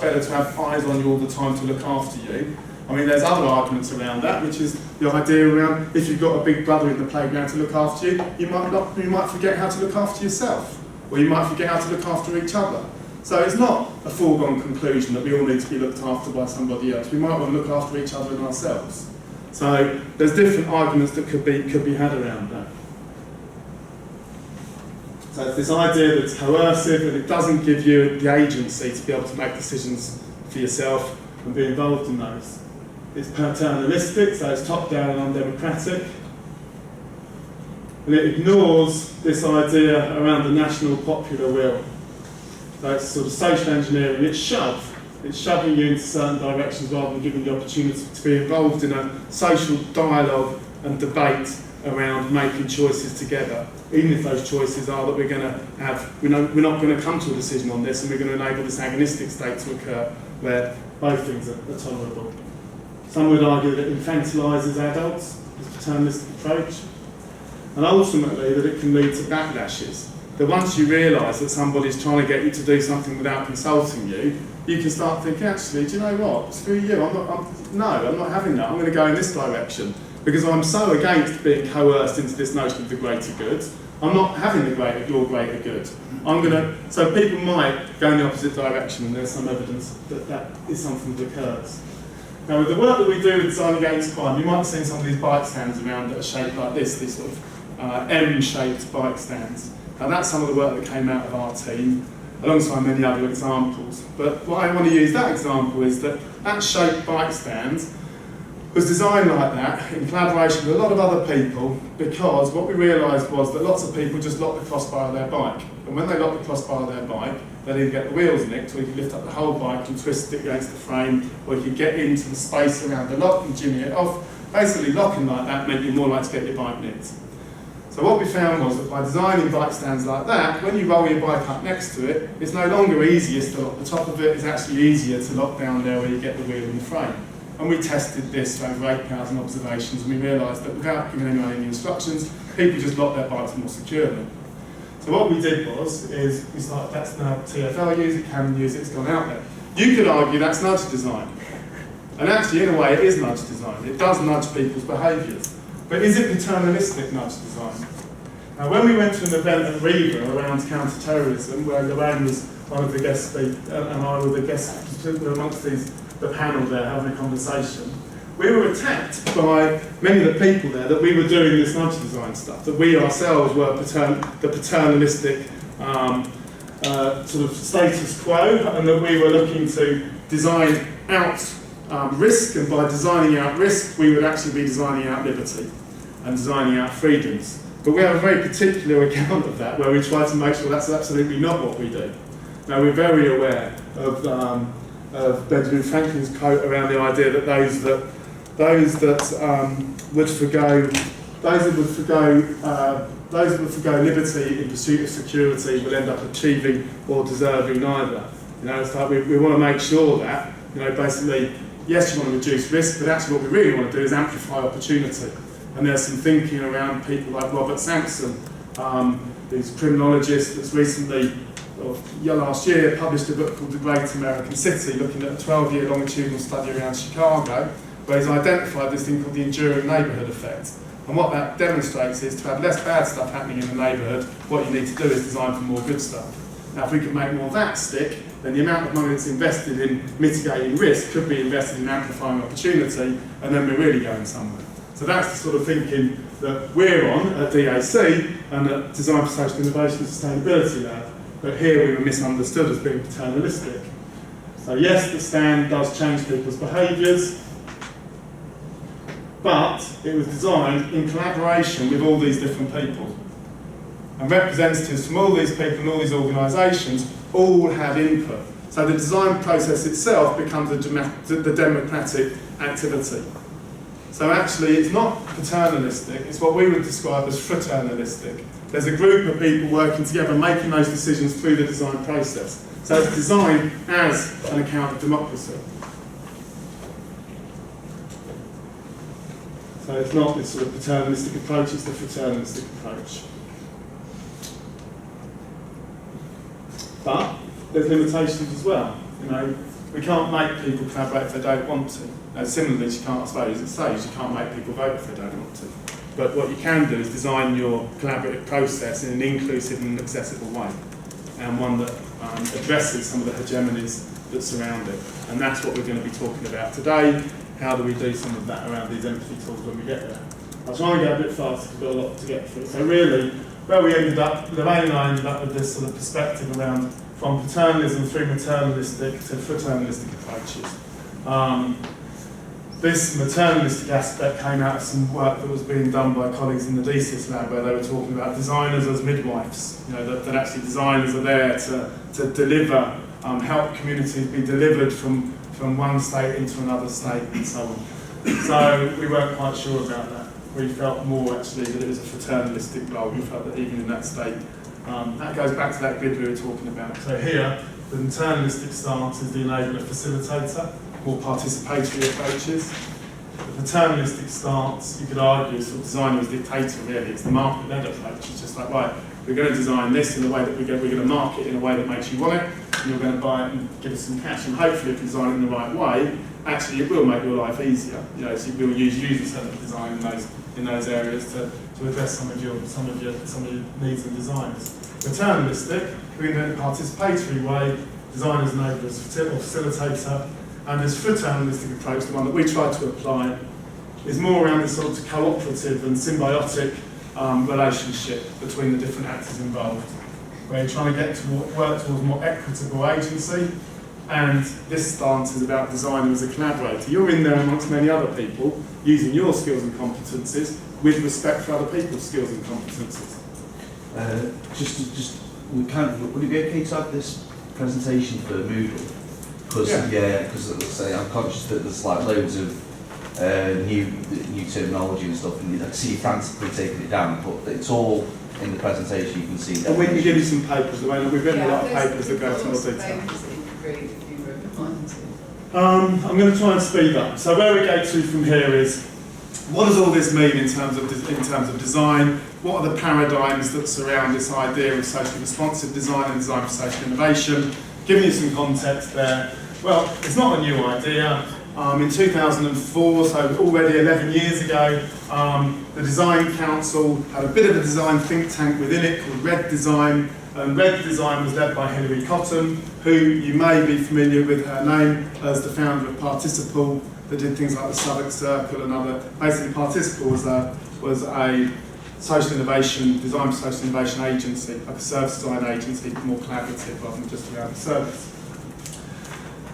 [SPEAKER 1] better to have eyes on you all the time to look after you. I mean, there's other arguments around that, which is the idea around if you've got a big brother in the playground to look after you, you might forget how to look after yourself, or you might forget how to look after each other. So it's not a foregone conclusion that we all need to be looked after by somebody else. We might want to look after each other and ourselves. So there's different arguments that could be had around that. So it's this idea that it's coercive and it doesn't give you the agency to be able to make decisions for yourself and be involved in those. It's paternalistic, so it's top-down and undemocratic. And it ignores this idea around the national popular will. So it's sort of social engineering, it's shoving you into certain directions rather than giving you the opportunity to be involved in a social dialogue and debate around making choices together, even if those choices are that we're going to have, we're not going to come to a decision on this and we're going to enable this agonistic state to occur where both things are tolerable. Some would argue that it infantilises adults, this paternalistic approach, and ultimately that it can lead to backlashes. That once you realise that somebody's trying to get you to do something without consulting you, you can start thinking, actually, do you know what, screw you, I'm not having that, I'm going to go in this direction. Because I'm so against being coerced into this notion of the greater good, I'm not having your greater good. So people might go in the opposite direction, and there's some evidence that that is something that occurs. Now, with the work that we do with Design Against Crime, you might have seen some of these bike stands around that are shaped like this, these sort of M-shaped bike stands. Now, that's some of the work that came out of our team, alongside many other examples. But what I want to use that example is that shaped bike stand was designed like that in collaboration with a lot of other people, because what we realised was that lots of people just lock the crossbar of their bike. And when they lock the crossbar of their bike, they'd either get the wheels nicked, or you could lift up the whole bike and twist it against the frame, or you could get into the space around the lock and jimmy it off. Basically, locking like that meant you're more likely to get your bike nicked. So what we found was that by designing bike stands like that, when you roll your bike up next to it, it's no longer easiest to lock the top of it, it's actually easier to lock down there where you get the wheel and the frame. And we tested this over 8,000 observations, and we realised that without giving anyone any instructions, people just lock their bikes more securely. So what we did was, we started, that's now TfL use it, Canon use it, it's gone out there. You could argue that's nudge design. And actually, in a way, it is nudge design. It does nudge people's behaviours. But is it paternalistic nudge design? Now, when we went to an event at Riva around counter-terrorism, where Lorraine was one of the guest speakers, and I were the guests, we were amongst the panel there having a conversation, we were attacked by many of the people there that we were doing this nudge design stuff, that we ourselves were the paternalistic sort of status quo, and that we were looking to design out risk, and by designing out risk, we would actually be designing out liberty and designing out freedoms. But we have a very particular account of that, where we try to make sure that's absolutely not what we do. Now, we're very aware of Benjamin Franklin's quote around the idea that those that would forgo liberty in pursuit of security will end up achieving or deserving neither. You know, it's like we want to make sure that, you know, basically, yes, you want to reduce risk, but actually what we really want to do is amplify opportunity. And there's some thinking around people like Robert Sampson, who's a criminologist that's recently, last year, published a book called The Great American City, looking at a 12-year longitudinal study around Chicago, where he's identified this thing called the enduring neighbourhood effect. And what that demonstrates is to have less bad stuff happening in the neighbourhood, what you need to do is design for more good stuff. Now, if we can make more of that stick, then the amount of money that's invested in mitigating risk could be invested in amplifying opportunity, and then we're really going somewhere. So that's the sort of thinking that we're on at DAC and at Design for Social Innovation and Sustainability Lab. But here we were misunderstood as being paternalistic. So yes, the stand does change people's behaviours, but it was designed in collaboration with all these different people. And representatives from all these people and all these organisations all had input. So the design process itself becomes the democratic activity. So actually it's not paternalistic, it's what we would describe as fraternalistic. There's a group of people working together making those decisions through the design process. So it's designed as an account of democracy. So it's not this sort of paternalistic approach, it's the fraternalistic approach. But there's limitations as well. You know, we can't make people collaborate if they don't want to. Similarly, you can't, I suppose, at stage, you can't make people vote if they don't want to. But what you can do is design your collaborative process in an inclusive and accessible way, and one that addresses some of the hegemonies that surround it. And that's what we're going to be talking about today. How do we do some of that around these empathy tools when we get there? I'll try and go a bit faster because we've got a lot to get through. So really, where we ended up, Lorraine and I ended up with this sort of perspective around from paternalism through maternalistic to fraternalistic approaches. This maternalistic aspect came out of some work that was being done by colleagues in the DCIS lab, where they were talking about designers as midwives. You know, that actually designers are there to deliver, help communities be delivered from one state into another state and so on. So we weren't quite sure about that. we felt more actually that it was a fraternalistic role. We felt that even in that state, that goes back to that grid we were talking about. So here, the internalistic stance is the enabler facilitator, more participatory approaches. The paternalistic stance, you could argue, sort of designer as dictator really. It's the market-led approach. It's just like, right, we're going to design this in a way that we're going to market in a way that makes you want it, and you're going to buy it and give us some cash. And hopefully, if you design it in the right way, actually it will make your life easier. You know, so you'll use user-centered design in those areas to address some of your needs and desires. Paternalistic, we're going to do it in a participatory way. Designers enable as a facilitator. And this fraternalistic approach, the one that we try to apply, is more around this sort of cooperative and symbiotic relationship between the different actors involved, where you're trying to work towards more equitable agency. And this stance is about designer as a collaborator. You're in there amongst many other people, using your skills and competencies with respect for other people's skills and competencies.
[SPEAKER 3] Would it be okay to have this presentation for Moodle? Because let's say I'm conscious that there's like loads of new terminology and stuff, and I can see you frantically taking it down, but it's all in the presentation. You can see.
[SPEAKER 1] And we can give you some papers. We've written a lot of papers that go into more detail. I'm going to try and speed up. So where we go to from here is, what does all this mean in terms of design? What are the paradigms that surround this idea of socially responsive design and design for social innovation? Giving you some context there. Well, it's not a new idea. In 2004, so already 11 years ago, the Design Council had a bit of a design think tank within it called Red Design. And Red Design was led by Hilary Cottam, who you may be familiar with her name as the founder of Participle, that did things like the Southwark Circle and other. Basically, Participle was a social innovation, design for social innovation agency, like a service design agency, more collaborative rather than just around the service.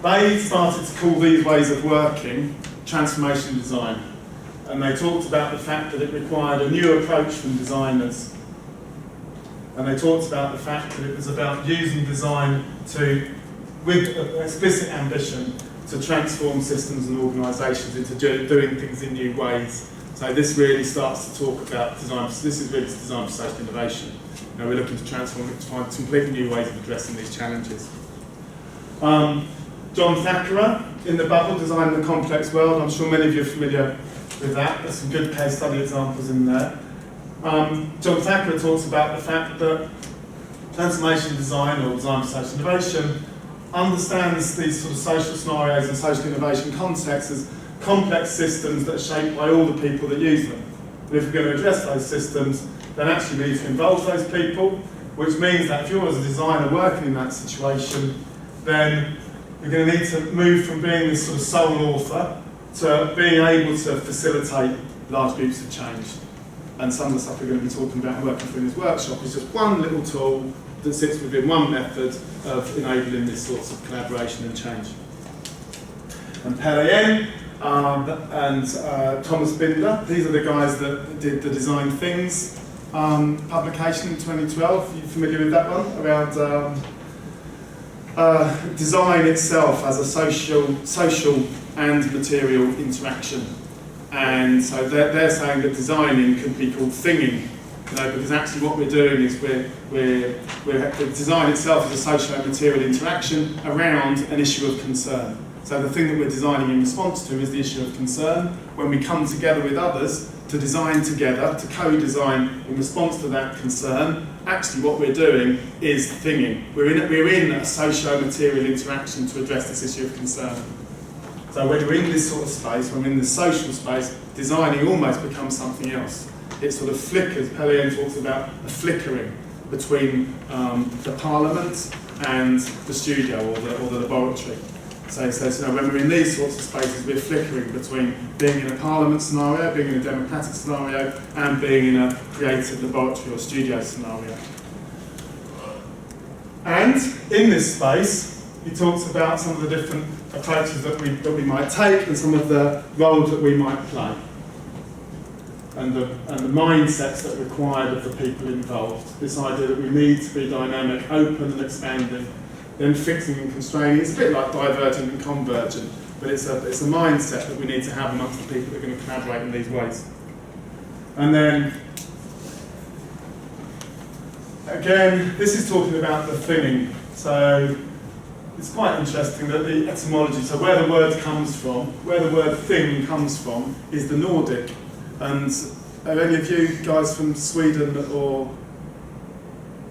[SPEAKER 1] They started to call these ways of working transformation design, and they talked about the fact that it required a new approach from designers, and they talked about the fact that it was about using design with an explicit ambition to transform systems and organisations into doing things in new ways. So this really starts to talk about design. This is really design for social innovation. You know, we're looking to transform it to find completely new ways of addressing these challenges. John Thackeray, in the bubble, Design in the Complex World. I'm sure many of you are familiar with that. There's some good case study examples in there. John Thackeray talks about the fact that transformation design, or design for social innovation, understands these sort of social scenarios and social innovation contexts as complex systems that are shaped by all the people that use them. And if we're going to address those systems, then actually we need to involve those people, which means that if you're as a designer working in that situation, then you're going to need to move from being this sort of sole author to being able to facilitate large groups of change. And some of the stuff we're going to be talking about and working through in this workshop is just one little tool that sits within one method of enabling this sorts of collaboration and change. And Pelayen and Thomas Binder, these are the guys that did the Design Things publication in 2012. Are you familiar with that one? Around design itself as a social and material interaction. And so they're saying that designing could be called thinging, you know, because actually what we're doing is we're the design itself is a social and material interaction around an issue of concern. So the thing that we're designing in response to is the issue of concern. When we come together with others to design together, to co-design in response to that concern, actually what we're doing is thinging. We're in a socio-material interaction to address this issue of concern. So when we're in this sort of space, when we're in this social space, designing almost becomes something else. It sort of flickers. Pelayen talks about a flickering between the parliament and the studio or the laboratory. So he says, you know, when we're in these sorts of spaces, we're flickering between being in a parliament scenario, being in a democratic scenario, and being in a creative laboratory or studio scenario. And in this space, he talks about some of the different approaches that we might take and some of the roles that we might play, and the mindsets that are required of the people involved. This idea that we need to be dynamic, open and expanding, then fixing and constraining. It's a bit like divergent and convergent, but it's a mindset that we need to have amongst the people that are going to collaborate in these ways. And then, again, this is talking about the thinging. So it's quite interesting that the etymology, so where the word comes from, where the word thing comes from, is the Nordic. And are any of you guys from Sweden or...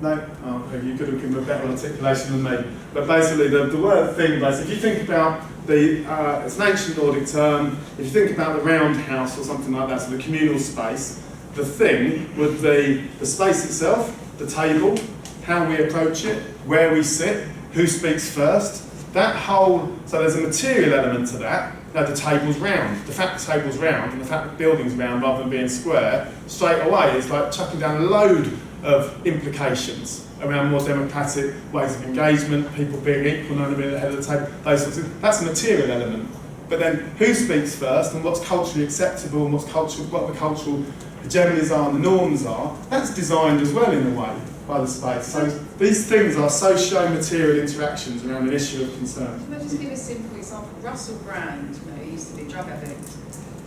[SPEAKER 1] No? Oh, you could have given a better articulation than me. But basically, the word thing, if you think about it's an ancient Nordic term, if you think about the roundhouse or something like that, so the communal space, the thing would be the space itself, the table, how we approach it, where we sit, who speaks first. That whole, so there's a material element to that. Now the table's round. The fact the table's round and the fact the building's round rather than being square, straight away it's like chucking down a load of implications around more democratic ways of engagement, people being equal, no one being ahead of the table, those sorts of things. That's a material element. But then who speaks first and what's culturally acceptable and what the cultural hegemonies are and the norms are, that's designed as well in a way by the space. So these things are socio-material interactions around an issue of concern.
[SPEAKER 2] Can I just give a simple example? Russell Brand, he used to be a drug addict,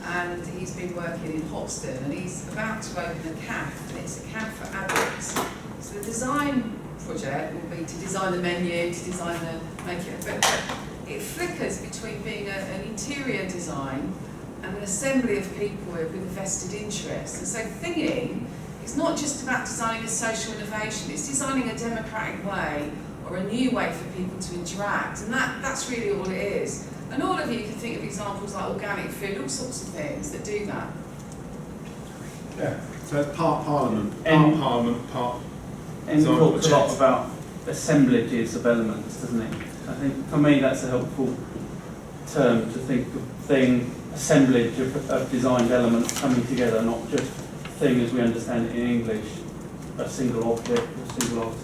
[SPEAKER 2] and he's been working in Hoxton, and he's about to open a cafe, and it's a cafe for addicts. So the design project will be to design the menu, to design make it, but it flickers between being an interior design and an assembly of people with a vested interest. And so thinging is not just about designing a social innovation, it's designing a democratic way or a new way for people to interact, and that's really all it is. And all of you can think of examples like organic food, all sorts of things that do that.
[SPEAKER 1] Yeah, so it's part parliament, part
[SPEAKER 4] And talks a lot about assemblages of elements, doesn't it? I think for me that's a helpful term to think of thing, assemblage of designed elements coming together, not just thing as we understand it in English, a single object or a single article.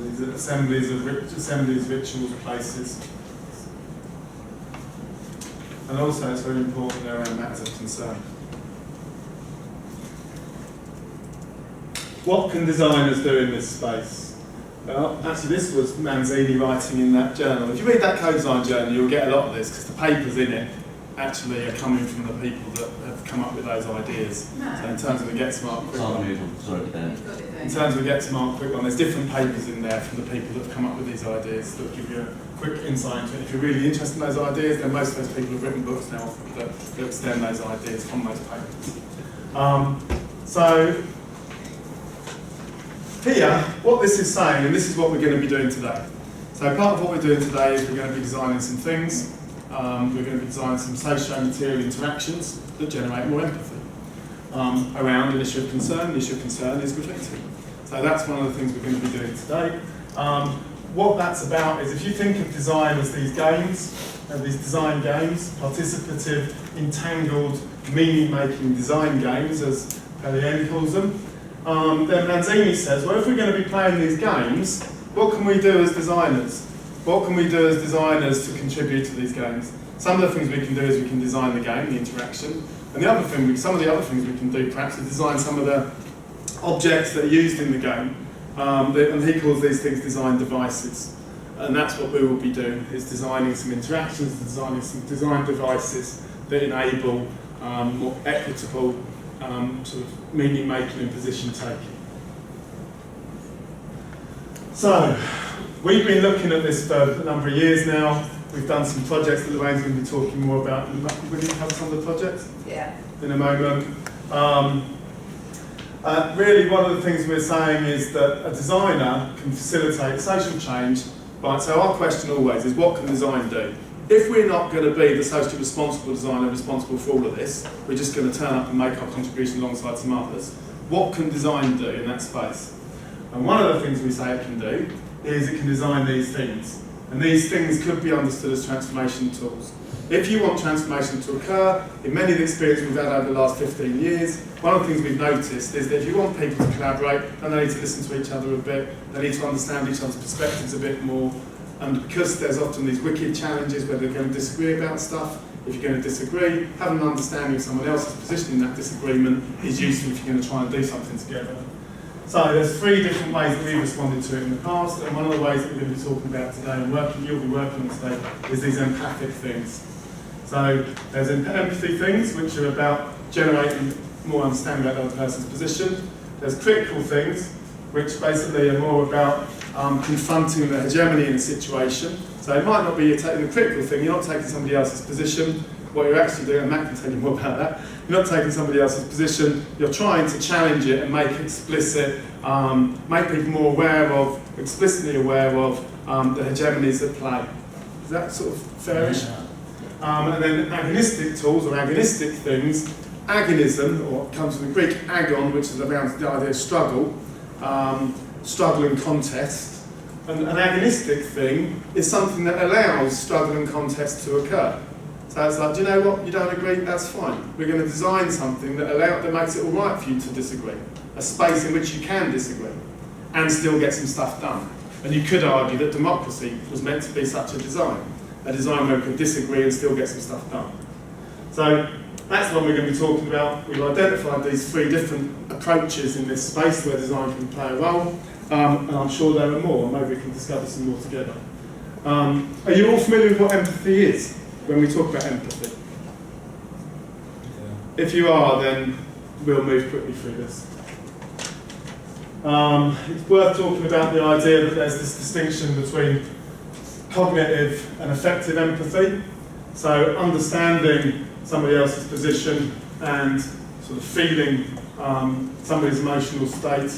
[SPEAKER 1] These are assemblies, rituals, places. And also it's very important around matters of concern. What can designers do in this space? Well, actually this was Manzini writing in that journal. If you read that co-design journal, you'll get a lot of this, because the papers in it actually are coming from the people that have come up with those ideas.
[SPEAKER 2] No.
[SPEAKER 1] So in terms of the Get Smart Quick one,
[SPEAKER 2] In
[SPEAKER 1] in terms of the Get Smart Quick one, there's different papers in there from the people that have come up with these ideas that give you a quick insight into it. If you're really interested in those ideas, then most of those people have written books now that extend those ideas from those papers. So here, what this is saying, and this is what we're going to be doing today. So part of what we're doing today is we're going to be designing some things. We're going to be designing some socio-material interactions that generate more empathy around an issue of concern. The issue of concern is graffiti. So that's one of the things we're going to be doing today. What that's about is, if you think of design as these games, these design games, participative, entangled, meaning-making design games, as Pelliani calls them, then Manzini says, well, if we're going to be playing these games, what can we do as designers? What can we do as designers to contribute to these games? Some of the things we can do is we can design the game, the interaction, and some of the other things we can do perhaps is design some of the objects that are used in the game. And he calls these things design devices. And that's what we will be doing, is designing some interactions, designing some design devices that enable more equitable sort of meaning making and position taking. So, we've been looking at this for a number of years now. We've done some projects that Lorraine's going to be talking more about. Will you cover some of the projects?
[SPEAKER 2] Yeah.
[SPEAKER 1] In a moment. Really, one of the things we're saying is that a designer can facilitate social change. Right, so our question always is, what can design do? If we're not going to be the socially responsible designer responsible for all of this, we're just going to turn up and make our contribution alongside some others. What can design do in that space? And one of the things we say it can do is it can design these things. And these things could be understood as transformation tools. If you want transformation to occur, in many of the experience we've had over the last 15 years, one of the things we've noticed is that if you want people to collaborate, then they need to listen to each other a bit, they need to understand each other's perspectives a bit more, and because there's often these wicked challenges where they're going to disagree about stuff, if you're going to disagree, having an understanding of someone else's position in that disagreement is useful if you're going to try and do something together. So there's 3 different ways that we've responded to it in the past, and one of the ways that we're going to be talking about today and you'll be working on today is these empathic things. So there's empathy things, which are about generating more understanding about the other person's position. There's critical things, which basically are more about confronting the hegemony in a situation. So it might not be you're taking the critical thing, you're not taking somebody else's position. What you're actually doing, and Matt can tell you more about that, you're not taking somebody else's position, you're trying to challenge it and make it explicit, make people more aware of, explicitly aware of the hegemonies at play. Is that sort of fairish? Yeah. And then agonistic tools or agonistic things, agonism, or it comes from the Greek agon, which is around the idea of struggle, struggle and contest. And an agonistic thing is something that allows struggle and contest to occur. So it's like, do you know what, you don't agree, that's fine. We're going to design something that makes it all right for you to disagree. A space in which you can disagree and still get some stuff done. And you could argue that democracy was meant to be such a design where we can disagree and still get some stuff done. So that's what we're going to be talking about. We've identified these 3 different approaches in this space where design can play a role, and I'm sure there are more, and maybe we can discover some more together. Are you all familiar with what empathy is when we talk about empathy? Yeah. If you are, then we'll move quickly through this. It's worth talking about the idea that there's this distinction between cognitive and affective empathy. So understanding somebody else's position and sort of feeling somebody's emotional state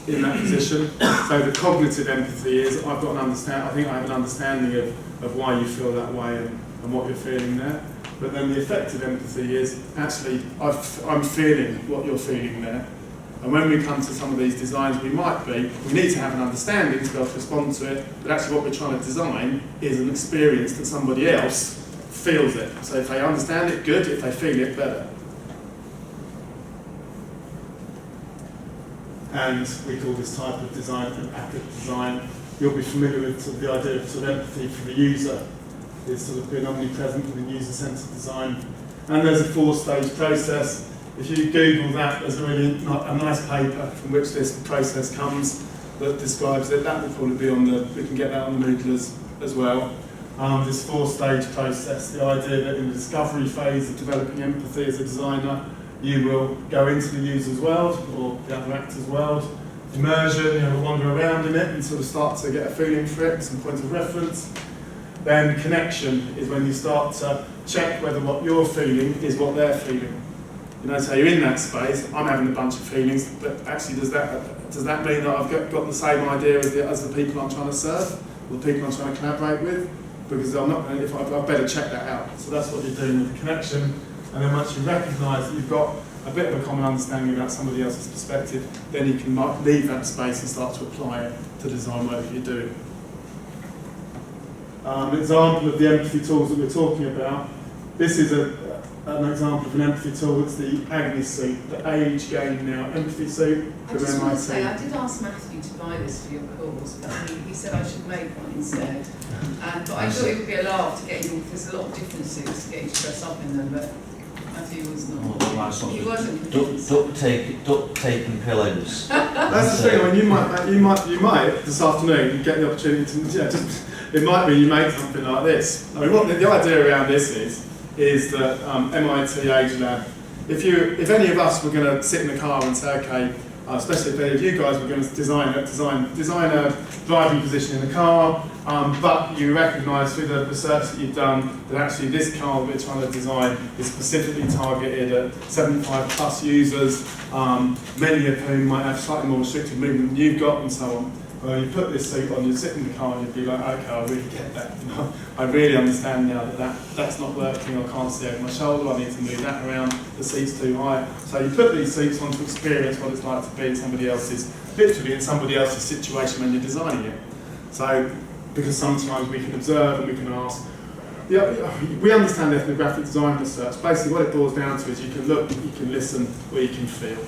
[SPEAKER 1] in that position. So the cognitive empathy is, I think I have an understanding of why you feel that way and what you're feeling there. But then the affective empathy is, actually, I'm feeling what you're feeling there. And when we come to some of these designs, we need to have an understanding to be able to respond to it, but actually what we're trying to design is an experience that somebody else feels it. So if they understand it, good. If they feel it, better. And we call this type of design empathic design. You'll be familiar with sort of the idea of sort of empathy for the user. It's sort of been omnipresent within user-centered design. And there's a 4-stage process. If you Google that, there's a really a nice paper from which this process comes that describes it. That will probably be we can get that on the Moodle as well. This 4-stage process, the idea that in the discovery phase of developing empathy as a designer, you will go into the user's world or the other actor's world, immersion, you'll wander around in it and sort of start to get a feeling for it, some points of reference. Then connection is when you start to check whether what you're feeling is what they're feeling. You know, so you're in that space, I'm having a bunch of feelings, but actually does that mean that I've got the same idea as the people I'm trying to serve, or the people I'm trying to collaborate with? Because I'm not, I better check that out. So that's what you're doing with the connection. And then once you recognise that you've got a bit of a common understanding about somebody else's perspective, then you can leave that space and start to apply it to design work you're doing. An example of the empathy tools that we're talking about, this is an example of an empathy tool. It's the Agony suit, the Age Gain Now empathy suit from
[SPEAKER 2] I just
[SPEAKER 1] MIT.
[SPEAKER 2] want to say, I did ask Matthew to buy this for your course, but he said I should make one instead. But I thought it would be a laugh to get you, there's a lot of different suits to get you to dress up in them, but Matthew was not. He wasn't convinced.
[SPEAKER 3] Duct tape and pillows.
[SPEAKER 1] That's the thing. I mean, you might this afternoon get the opportunity to. It might be you make something like this. I mean, what the idea around this is that MIT Age Lab. If any of us were going to sit in the car and say, okay, especially if any of you guys were going to design a driving position in the car, but you recognise through the research that you've done that actually this car we're trying to design is specifically targeted at 75 plus users, many of whom might have slightly more restricted movement than you've got and so on. Well, you put this suit on, you sit in the car and you'd be like, okay, I really get that. You know, I really understand now that's not working, I can't see over my shoulder, I need to move that around, the seat's too high. So you put these suits on to experience what it's like to be in somebody else's situation when you're designing it. So, because sometimes we can observe and we can ask, we understand ethnographic design research. Basically what it boils down to is you can look, you can listen, or you can feel.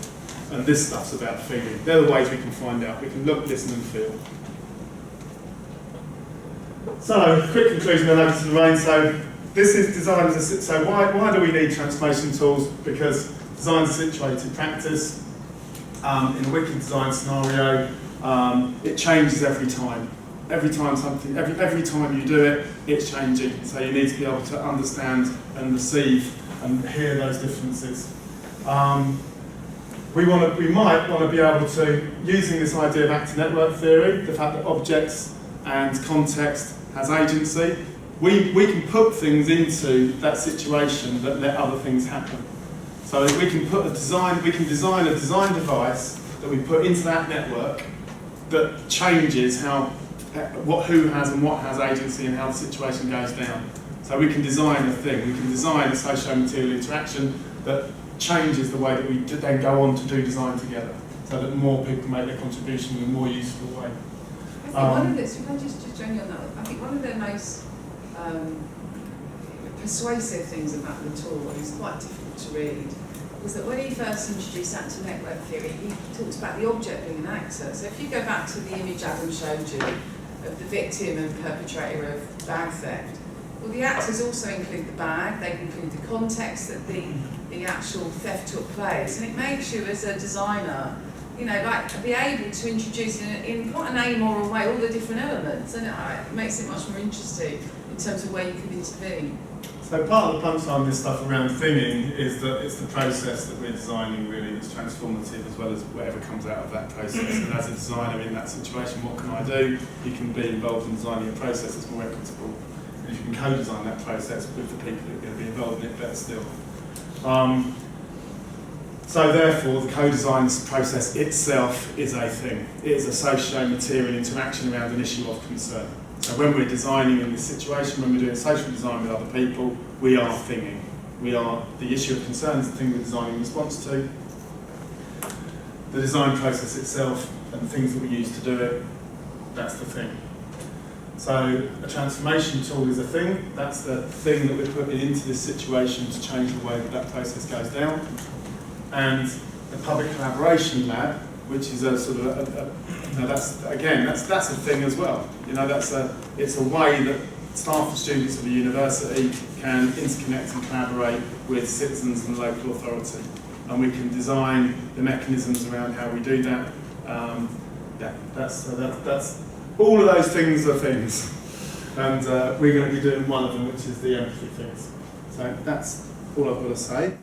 [SPEAKER 1] And this stuff's about feeling. They're the ways we can find out. We can look, listen and feel. So, quick conclusion on over to Lorraine. So, this is design as a, so why do we need transformation tools? Because design is a situated practice. In a wicked design scenario, it changes every time. Every time you do it, it's changing. So you need to be able to understand and receive and hear those differences. We might want to be able to, using this idea of actor network theory, the fact that objects and context has agency, we can put things into that situation that let other things happen. So we can design a design device that we put into that network that changes who has and what has agency and how the situation goes down. So we can design a thing, we can design a socio-material interaction that changes the way that we then go on to do design together, so that more people make their contribution in a more useful way.
[SPEAKER 2] I think one of the, so if I just join you on that, I think one of the most persuasive things about the tool, and it's quite difficult to read, was that when he first introduced actor network theory, he talked about the object being an actor. So if you go back to the image Adam showed you of the victim and perpetrator of bag theft, well, the actors also include the bag, they include the context that the actual theft took place, and it makes you, as a designer, you know, like, be able to introduce in quite an amoral way all the different elements, and it makes it much more interesting in terms of where you can intervene.
[SPEAKER 1] So part of the punchline of this stuff around thinging is that it's the process that we're designing really that's transformative, as well as whatever comes out of that process. And as a designer in that situation, what can I do? You can be involved in designing a process that's more equitable. And if you can co-design that process with the people that are going to be involved in it, better still. So therefore, the co-design process itself is a thing. It is a socio-material interaction around an issue of concern. So when we're designing in this situation, when we're doing social design with other people, we are thinging. We are, the issue of concern is the thing we're designing in response to. The design process itself and the things that we use to do it, that's the thing. So a transformation tool is a thing. That's the thing that we're putting into this situation to change the way that that process goes down. And the public collaboration lab, which is a sort of you know, that's a thing as well. You know, it's a way that staff and students of the university can interconnect and collaborate with citizens and local authority, and we can design the mechanisms around how we do that. That's all of those things are things, and we're going to be doing one of them, which is the empathy things. So that's all I've got to say.